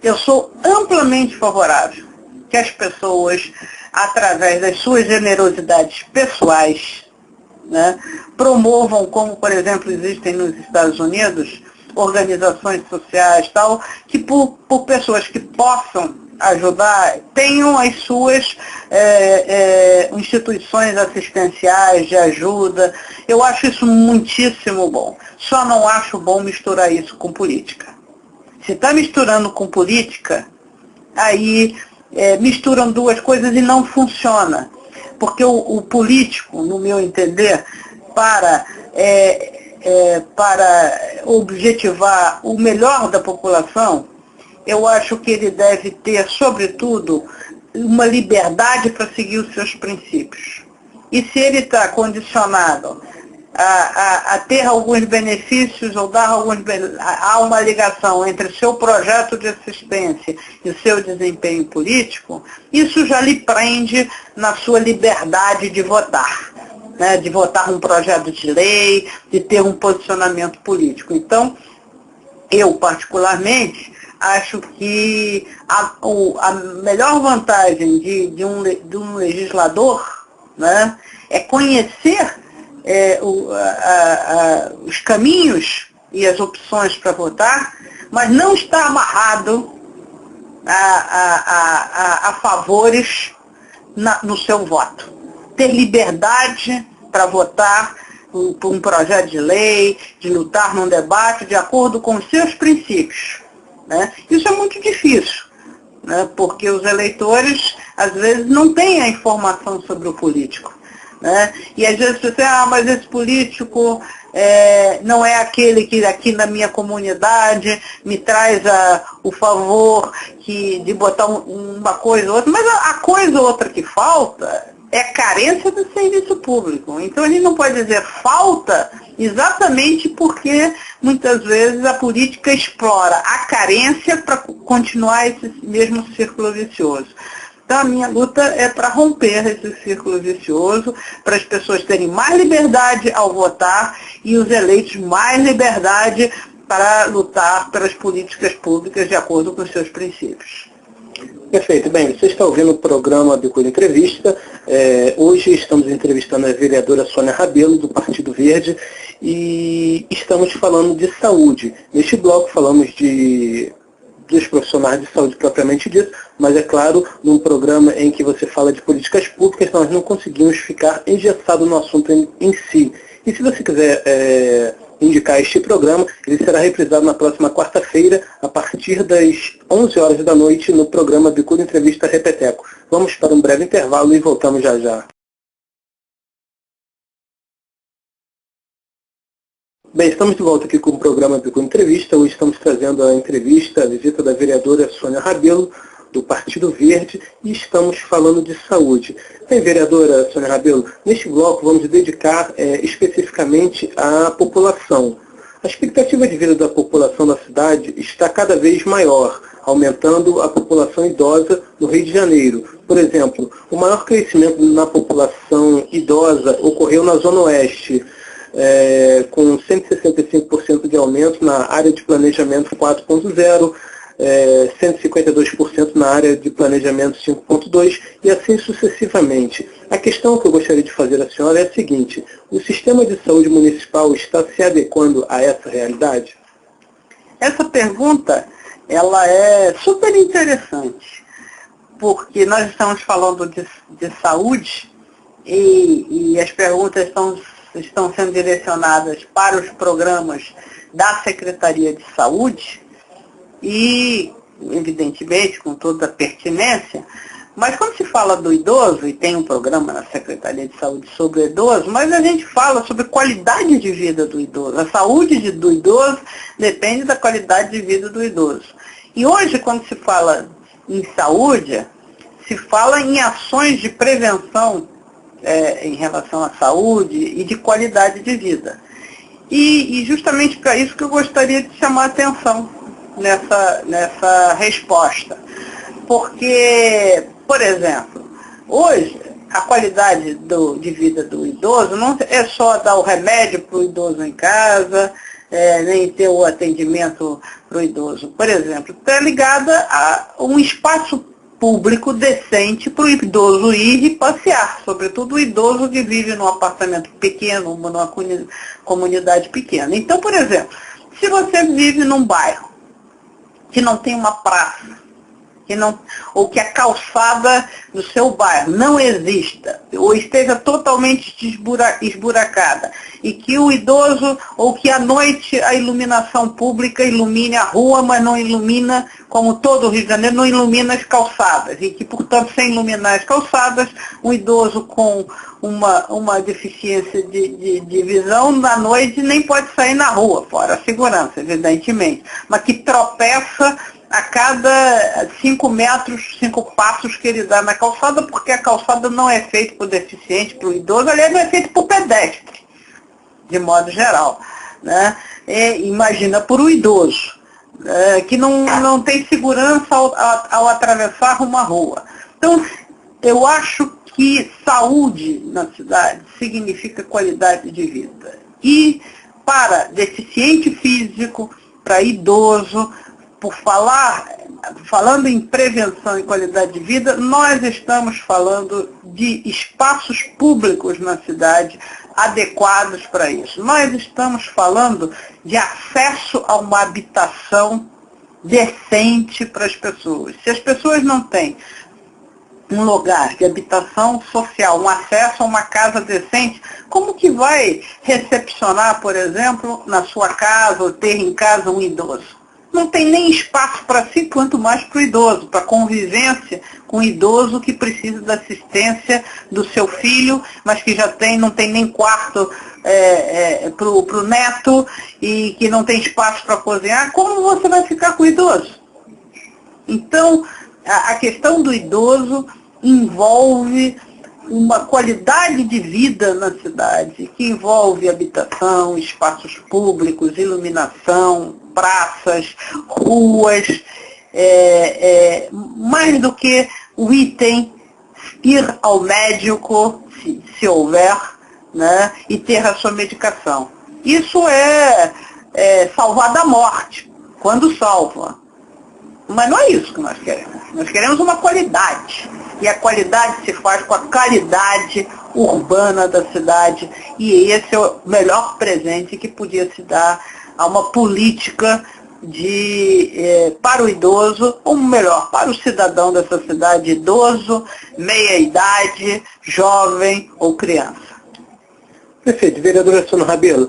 eu sou amplamente favorável que as pessoas, através das suas generosidades pessoais, né, promovam, como, por exemplo, existem nos Estados Unidos, organizações sociais, tal, que por pessoas que possam ajudar, tenham as suas instituições assistenciais de ajuda. Eu acho isso muitíssimo bom. Só não acho bom misturar isso com política. Se está misturando com política, aí misturam duas coisas e não funciona. Porque o político, no meu entender, para objetivar o melhor da população, eu acho que ele deve ter, sobretudo, uma liberdade para seguir os seus princípios. E se ele está condicionado a ter alguns benefícios ou há uma ligação entre o seu projeto de assistência e o seu desempenho político, isso já lhe prende na sua liberdade de votar. né, de votar um projeto de lei, de ter um posicionamento político. Então, eu, particularmente, acho que a melhor vantagem de um legislador, né, é conhecer os caminhos e as opções para votar, mas não estar amarrado a favores no seu voto. Ter liberdade para votar por um projeto de lei, de lutar num debate de acordo com os seus princípios, né? Isso é muito difícil, né? Porque os eleitores, às vezes, não têm a informação sobre o político, né? E às vezes você, mas esse político não é aquele que aqui na minha comunidade me traz o favor de botar uma coisa ou outra, mas a coisa ou outra que falta é carência do serviço público. Então ele não pode dizer falta exatamente porque muitas vezes a política explora a carência para continuar esse mesmo círculo vicioso. Então a minha luta é para romper esse círculo vicioso, para as pessoas terem mais liberdade ao votar e os eleitos mais liberdade para lutar pelas políticas públicas de acordo com os seus princípios. Perfeito. Bem, você está ouvindo o programa Bicuda Entrevista. Hoje estamos entrevistando a vereadora Sônia Rabelo, do Partido Verde, e estamos falando de saúde. Neste bloco falamos dos profissionais de saúde propriamente dito, mas é claro, num programa em que você fala de políticas públicas, nós não conseguimos ficar engessados no assunto em si. E se você quiser indicar este programa, ele será reprisado na próxima quarta-feira, a partir das 11 horas da noite, no programa Bicuda Entrevista Repeteco. Vamos para um breve intervalo e voltamos já já. Bem, estamos de volta aqui com o programa Bicuda Entrevista. Hoje estamos trazendo a entrevista, a visita da vereadora Sônia Rabelo, do Partido Verde, e estamos falando de saúde. Bem, vereadora Sônia Rabelo, neste bloco vamos dedicar especificamente à população. A expectativa de vida da população da cidade está cada vez maior, aumentando a população idosa no Rio de Janeiro. Por exemplo, o maior crescimento na população idosa ocorreu na Zona Oeste, com 165% de aumento na área de planejamento 4.0, 152% na área de planejamento 5.2 e assim sucessivamente. A questão que eu gostaria de fazer à senhora é a seguinte: o sistema de saúde municipal está se adequando a essa realidade? Essa pergunta, ela é super interessante, porque nós estamos falando de saúde e as perguntas estão sendo direcionadas para os programas da Secretaria de Saúde, e, evidentemente, com toda a pertinência, mas quando se fala do idoso, e tem um programa na Secretaria de Saúde sobre o idoso, mas a gente fala sobre qualidade de vida do idoso. A saúde do idoso depende da qualidade de vida do idoso. E hoje, quando se fala em saúde, se fala em ações de prevenção em relação à saúde e de qualidade de vida. E justamente para isso que eu gostaria de chamar a atenção nessa resposta. Porque, por exemplo, hoje a qualidade de vida do idoso não é só dar o remédio para o idoso em casa, nem ter o atendimento para o idoso. Por exemplo, está ligada a um espaço público decente para o idoso ir e passear, sobretudo o idoso que vive num apartamento pequeno, numa comunidade pequena. Então, por exemplo, se você vive num bairro que não tem uma praça, ou que a calçada do seu bairro não exista, ou esteja totalmente esburacada, e que o idoso, ou que à noite a iluminação pública ilumine a rua, mas não ilumina, como todo o Rio de Janeiro, não ilumina as calçadas, e que, portanto, sem iluminar as calçadas, um idoso com uma deficiência de visão, na noite nem pode sair na rua, fora a segurança, evidentemente, mas que tropeça a cada 5 metros, 5 passos que ele dá na calçada, porque a calçada não é feita para o deficiente, para o idoso, aliás, não é feita para o pedestre, de modo geral, né? Imagina por um idoso, que não tem segurança ao atravessar uma rua. Então, eu acho que saúde na cidade significa qualidade de vida. E para deficiente físico, para idoso, falando em prevenção e qualidade de vida, nós estamos falando de espaços públicos na cidade adequados para isso. Nós estamos falando de acesso a uma habitação decente para as pessoas. Se as pessoas não têm um lugar de habitação social, um acesso a uma casa decente, como que vai recepcionar, por exemplo, na sua casa ou ter em casa um idoso? Não tem nem espaço para si, quanto mais para o idoso, para convivência com o idoso que precisa da assistência do seu filho, mas que já não tem nem quarto para o neto e que não tem espaço para cozinhar. Como você vai ficar com o idoso? Então, a questão do idoso envolve uma qualidade de vida na cidade, que envolve habitação, espaços públicos, iluminação, praças, ruas, mais do que o item ir ao médico, se houver, né, e ter a sua medicação. Isso é salvar da morte, quando salva. Mas não é isso que nós queremos. Nós queremos uma qualidade. E a qualidade se faz com a caridade urbana da cidade. E esse é o melhor presente que podia se dar a uma política para o idoso, ou melhor, para o cidadão dessa cidade, idoso, meia-idade, jovem ou criança. Perfeito. Vereadora Sônia Rabelo,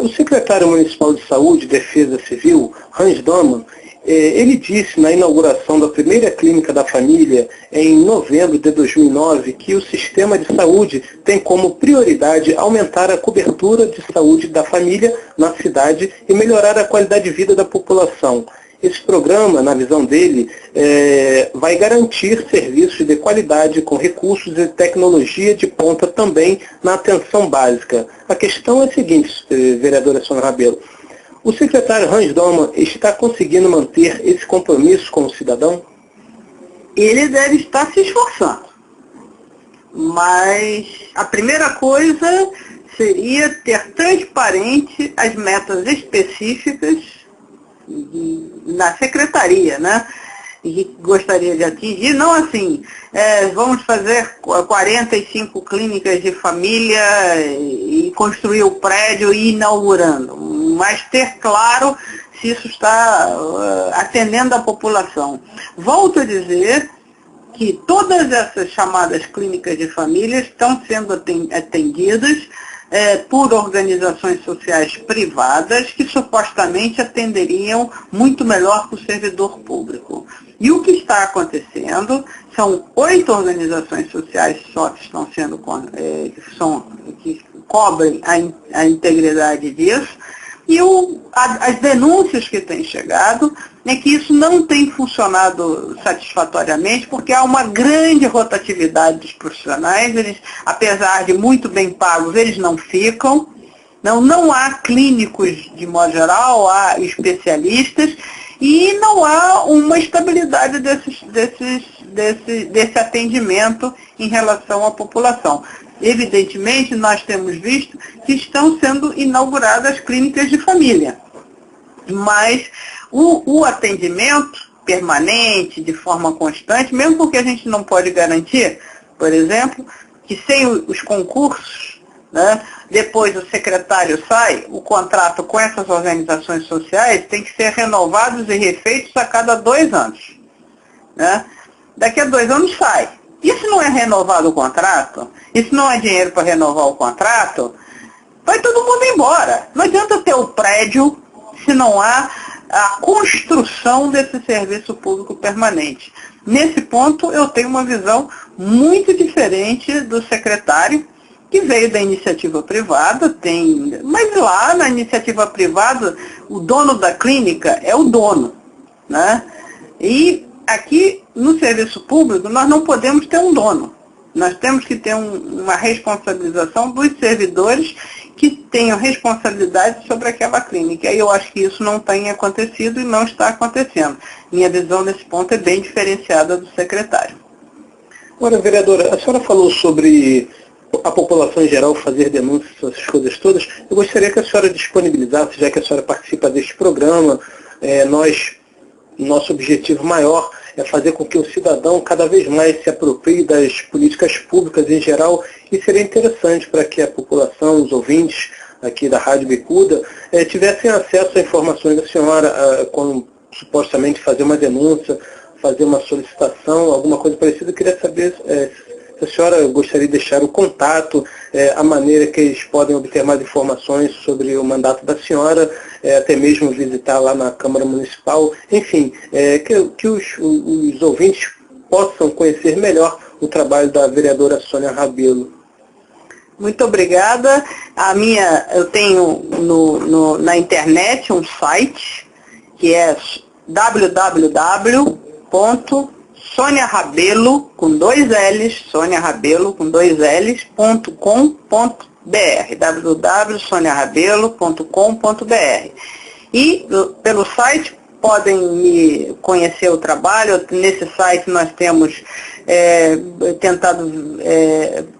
o secretário municipal de Saúde e Defesa Civil, Hans Doman, ele disse na inauguração da primeira clínica da família em novembro de 2009 que o sistema de saúde tem como prioridade aumentar a cobertura de saúde da família na cidade e melhorar a qualidade de vida da população. Esse programa, na visão dele, vai garantir serviços de qualidade com recursos e tecnologia de ponta também na atenção básica. A questão é a seguinte, vereadora Sônia Rabelo. O secretário Hans Doman está conseguindo manter esse compromisso com o cidadão? Ele deve estar se esforçando. Mas a primeira coisa seria ter transparente as metas específicas na secretaria, né? E gostaria de atingir, não assim, vamos fazer 45 clínicas de família e construir o prédio e ir inaugurando, mas ter claro se isso está atendendo a população. Volto a dizer que todas essas chamadas clínicas de família estão sendo atendidas por organizações sociais privadas que supostamente atenderiam muito melhor que o servidor público. E o que está acontecendo são 8 organizações sociais só que estão sendo que cobrem a integridade disso, e as denúncias que têm chegado é que isso não tem funcionado satisfatoriamente, porque há uma grande rotatividade dos profissionais, eles, apesar de muito bem pagos, eles não ficam, não há clínicos de modo geral, há especialistas, e não há uma estabilidade desse atendimento em relação à população. Evidentemente, nós temos visto que estão sendo inauguradas clínicas de família, mas o atendimento permanente, de forma constante, mesmo porque a gente não pode garantir, por exemplo, que sem os concursos, né, depois o secretário sai, o contrato com essas organizações sociais tem que ser renovados e refeitos a cada 2 anos. Né? Daqui a 2 anos sai. E se não é renovado o contrato, e se não há dinheiro para renovar o contrato, vai todo mundo embora. Não adianta ter o prédio se não há a construção desse serviço público permanente. Nesse ponto, eu tenho uma visão muito diferente do secretário, que veio da iniciativa privada, mas lá na iniciativa privada, o dono da clínica é o dono. Né? E aqui, no serviço público, nós não podemos ter um dono. Nós temos que ter uma responsabilização dos servidores que tenham responsabilidade sobre aquela clínica. E eu acho que isso não tem acontecido e não está acontecendo. Minha visão nesse ponto é bem diferenciada do secretário. Agora, vereadora, a senhora falou sobre a população em geral fazer denúncias, essas coisas todas. Eu gostaria que a senhora disponibilizasse, já que a senhora participa deste programa, nosso objetivo maior é fazer com que o cidadão cada vez mais se aproprie das políticas públicas em geral, e seria interessante para que a população, os ouvintes aqui da Rádio Bicuda, tivessem acesso a informações da senhora, quando supostamente fazer uma denúncia, fazer uma solicitação, alguma coisa parecida. Eu queria saber se a senhora gostaria de deixar o contato, a maneira que eles podem obter mais informações sobre o mandato da senhora, até mesmo visitar lá na Câmara Municipal, enfim, que os ouvintes possam conhecer melhor o trabalho da vereadora Sônia Rabelo. Muito obrigada. Eu tenho na internet um site que é www.soniarabelo, com dois L's, soniarabelo.com.br, www.soniarabelo.com.br. E pelo site podem me conhecer o trabalho. Nesse site nós temos tentado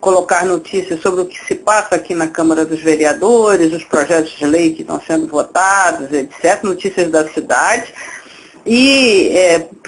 colocar notícias sobre o que se passa aqui na Câmara dos Vereadores, os projetos de lei que estão sendo votados, etc., notícias da cidade. E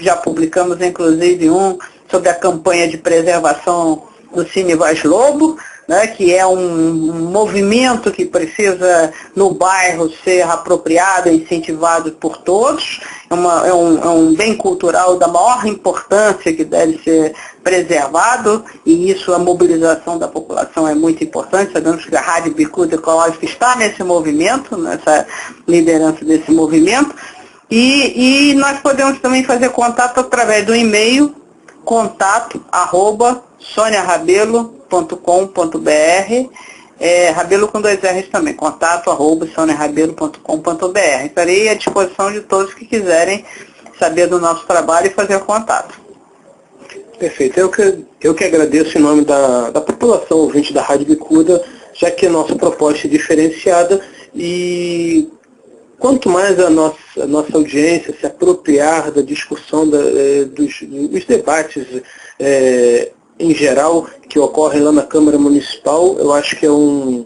já publicamos, inclusive, um sobre a campanha de preservação do Cine Vaz Lobo, né, que é um movimento que precisa, no bairro, ser apropriado e incentivado por todos. É um bem cultural da maior importância que deve ser preservado, e isso, a mobilização da população é muito importante. Sabemos que a Rádio Bicuda Ecológica está nesse movimento, nessa liderança desse movimento. E nós podemos também fazer contato através do e-mail contato@soniarabelo.com.br, Rabelo com dois R's também, contato@soniarabelo.com.br. Estarei à disposição de todos que quiserem saber do nosso trabalho e fazer contato. Perfeito. Eu que agradeço em nome da população ouvinte da Rádio Bicuda, já que a nossa proposta é diferenciada, e quanto mais a nossa audiência se apropriar da discussão dos debates em geral que ocorrem lá na Câmara Municipal, eu acho que é um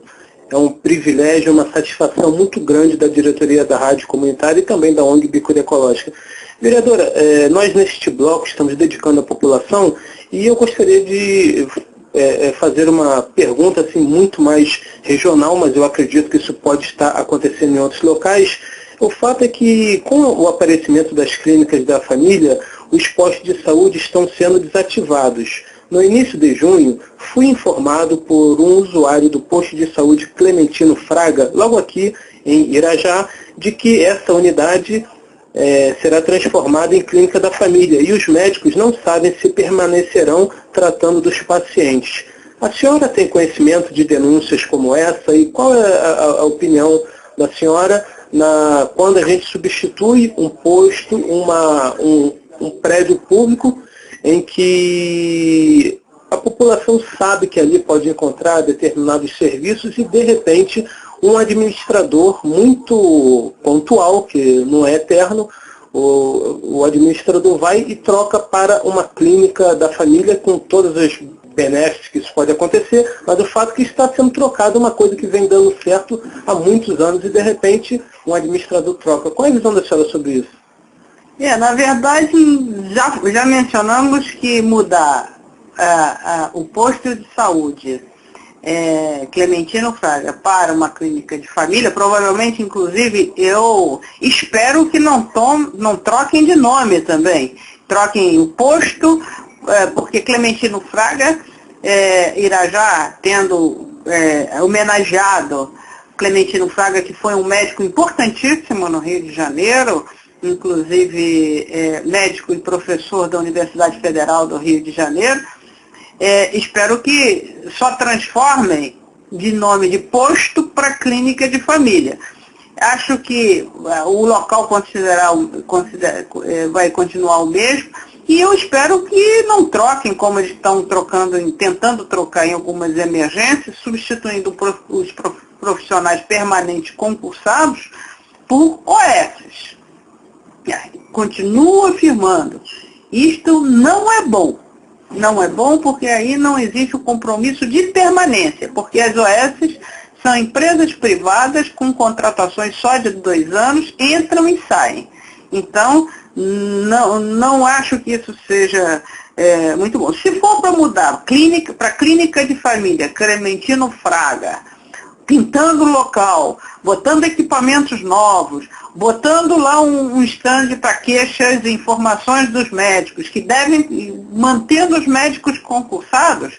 privilégio, uma satisfação muito grande da diretoria da Rádio Comunitária e também da ONG Bicuda Ecológica. Vereadora, nós neste bloco estamos dedicando à população, e eu gostaria de fazer uma pergunta assim, muito mais regional, mas eu acredito que isso pode estar acontecendo em outros locais. O fato é que, com o aparecimento das clínicas da família, os postos de saúde estão sendo desativados. No início de junho, fui informado por um usuário do posto de saúde Clementino Fraga, logo aqui em Irajá, de que essa unidade será transformada em clínica da família, e os médicos não sabem se permanecerão tratando dos pacientes. A senhora tem conhecimento de denúncias como essa, e qual é a opinião da senhora quando a gente substitui um posto, um prédio público em que a população sabe que ali pode encontrar determinados serviços, e de repente um administrador muito pontual, que não é eterno, o administrador vai e troca para uma clínica da família, com todas as benéficos que isso pode acontecer, mas o fato é que está sendo trocado uma coisa que vem dando certo há muitos anos, e de repente um administrador troca. Qual é a visão da senhora sobre isso? Na verdade, já mencionamos que mudar o posto de saúde Clementino Fraga para uma clínica de família, provavelmente, inclusive, eu espero que não troquem de nome também. Troquem o posto, porque Clementino Fraga, Irajá, tendo homenageado Clementino Fraga, que foi um médico importantíssimo no Rio de Janeiro, inclusive médico e professor da Universidade Federal do Rio de Janeiro. Espero que só transformem de nome de posto para clínica de família. Acho que o local vai continuar o mesmo, e eu espero que não troquem como eles estão tentando trocar em algumas emergências, substituindo os profissionais permanentes concursados por OS. Continuo afirmando, isto não é bom. Não é bom porque aí não existe o compromisso de permanência, porque as OS são empresas privadas com contratações só de 2 anos, entram e saem. Então, não acho que isso seja muito bom. Se for para mudar para clínica de família, Clementino Fraga, pintando o local, botando equipamentos novos, botando lá um stand para queixas e informações dos médicos, que devem, mantendo os médicos concursados,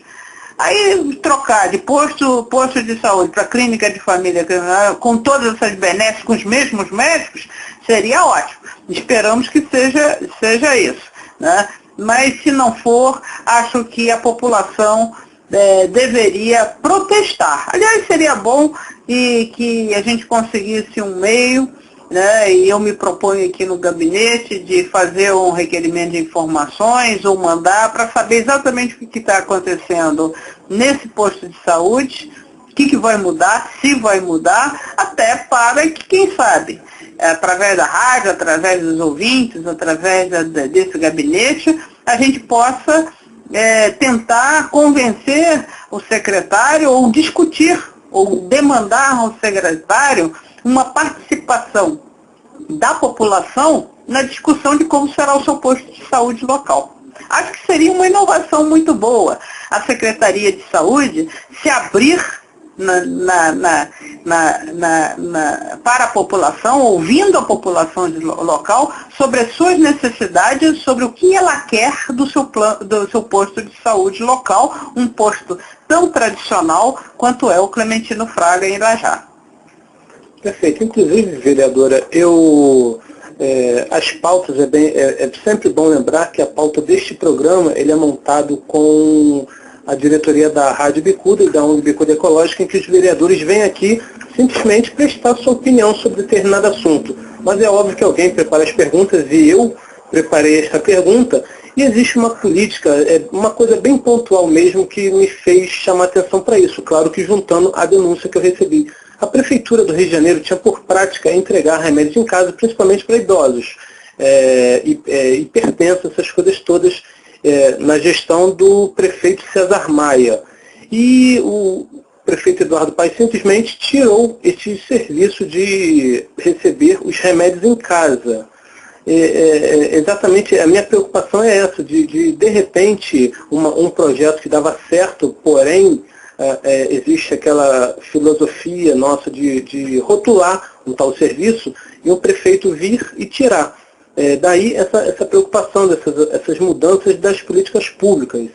aí trocar de posto de saúde para clínica de família, com todas essas benesses, com os mesmos médicos, seria ótimo. Esperamos que seja isso, né? Mas se não for, acho que a população deveria protestar. Aliás, seria bom que a gente conseguisse um meio, né, e eu me proponho aqui no gabinete de fazer um requerimento de informações ou mandar para saber exatamente o que está acontecendo nesse posto de saúde, o que vai mudar, se vai mudar, até para que, quem sabe, através da rádio, através dos ouvintes, através desse gabinete, a gente possa tentar convencer o secretário ou discutir ou demandar ao secretário uma participação da população na discussão de como será o seu posto de saúde local. Acho que seria uma inovação muito boa a Secretaria de Saúde se abrir para a população, ouvindo a população local sobre as suas necessidades, sobre o que ela quer do seu posto de saúde local, um posto tão tradicional quanto é o Clementino Fraga em Irajá. Perfeito. Inclusive, vereadora, as pautas, é sempre bom lembrar que a pauta deste programa ele é montado com a diretoria da Rádio Bicuda e da ONG Bicuda Ecológica, em que os vereadores vêm aqui simplesmente prestar sua opinião sobre determinado assunto. Mas é óbvio que alguém prepara as perguntas e eu preparei esta pergunta e existe uma política, uma coisa bem pontual mesmo que me fez chamar atenção para isso, claro que juntando a denúncia que eu recebi. A Prefeitura do Rio de Janeiro tinha por prática entregar remédios em casa, principalmente para idosos, hipertensos, essas coisas todas, na gestão do prefeito César Maia. E o prefeito Eduardo Paes simplesmente tirou esse serviço de receber os remédios em casa. Exatamente, a minha preocupação é essa, de repente, um projeto que dava certo, porém, existe aquela filosofia nossa de rotular um tal serviço e o prefeito vir e tirar. Daí essa preocupação dessas mudanças das políticas públicas.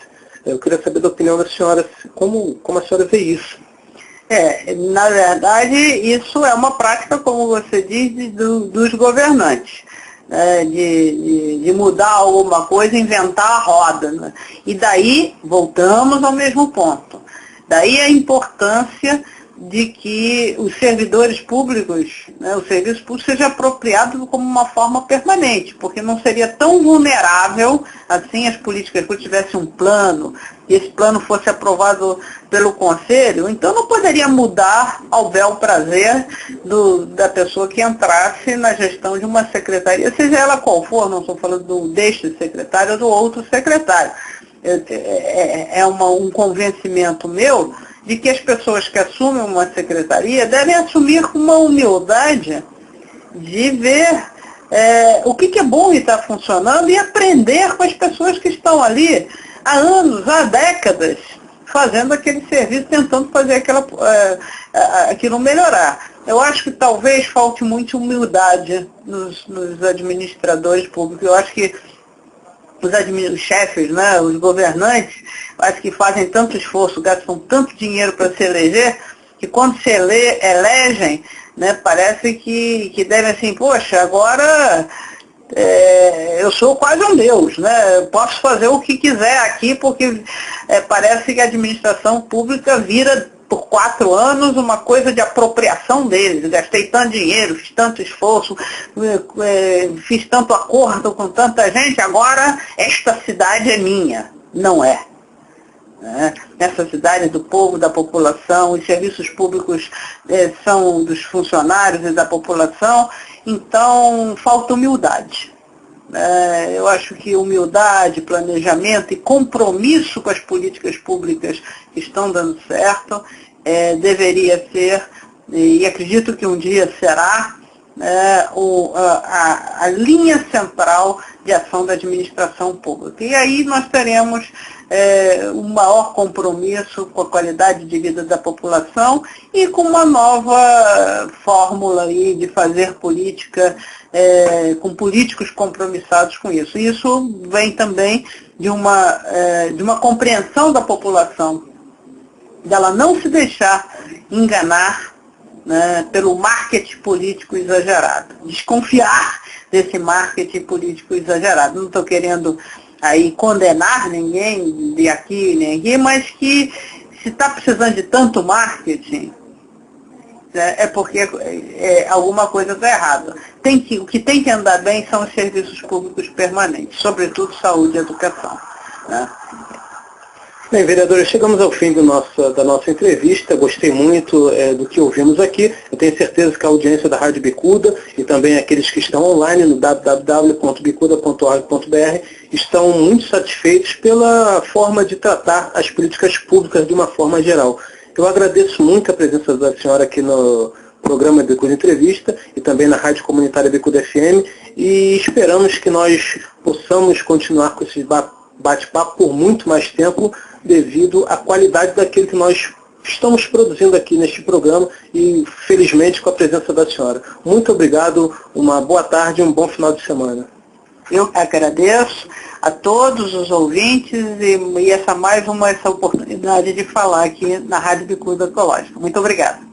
Eu queria saber da opinião da senhora, como a senhora vê isso. Na verdade, isso é uma prática, como você diz, dos governantes. De mudar alguma coisa, inventar a roda. Né? E daí, voltamos ao mesmo ponto. Daí a importância de que os servidores públicos, o serviço público seja apropriado como uma forma permanente, porque não seria tão vulnerável assim as políticas públicas tivessem um plano, e esse plano fosse aprovado pelo Conselho, então não poderia mudar ao bel prazer da pessoa que entrasse na gestão de uma secretaria, seja ela qual for, não estou falando deste secretário ou do outro secretário. Um convencimento meu de que as pessoas que assumem uma secretaria devem assumir com uma humildade de ver o que é bom e está funcionando e aprender com as pessoas que estão ali há anos, há décadas, fazendo aquele serviço, tentando fazer aquilo melhorar. Eu acho que talvez falte muita humildade nos administradores públicos. Eu acho que os chefes, né, os governantes, acho que fazem tanto esforço, gastam tanto dinheiro para se eleger, que quando se elegem, né, parece que devem assim, poxa, agora eu sou quase um deus, né, eu posso fazer o que quiser aqui, porque parece que a administração pública vira por 4 anos uma coisa de apropriação deles. Gastei tanto dinheiro, fiz tanto esforço, fiz tanto acordo com tanta gente, agora esta cidade é minha. Não é. Essa cidade é do povo, da população, os serviços públicos são dos funcionários e da população, então falta humildade. Eu acho que humildade, planejamento e compromisso com as políticas públicas que estão dando certo deveria ser, e acredito que um dia será, a linha central de ação da administração pública. E aí nós teremos um maior compromisso com a qualidade de vida da população e com uma nova fórmula aí de fazer política com políticos compromissados com isso. Isso vem também de uma compreensão da população, dela não se deixar enganar, né, pelo marketing político exagerado. Desconfiar desse marketing político exagerado. Não estou querendo aí condenar ninguém de aqui nem aqui, mas que se está precisando de tanto marketing, é porque alguma coisa está errada. O que tem que andar bem são os serviços públicos permanentes, sobretudo saúde e educação, né? Bem, vereadora, chegamos ao fim da nossa entrevista. Gostei muito do que ouvimos aqui. Eu tenho certeza que a audiência da Rádio Bicuda e também aqueles que estão online no www.bicuda.org.br estão muito satisfeitos pela forma de tratar as políticas públicas de uma forma geral. Eu agradeço muito a presença da senhora aqui no programa Bicuda Entrevista e também na Rádio Comunitária Bicuda FM e esperamos que nós possamos continuar com esse bate-papo por muito mais tempo, devido à qualidade daquilo que nós estamos produzindo aqui neste programa e, felizmente, com a presença da senhora. Muito obrigado, uma boa tarde e um bom final de semana. Eu agradeço a todos os ouvintes e essa oportunidade de falar aqui na Rádio Bicuda Ecológica. Muito obrigada.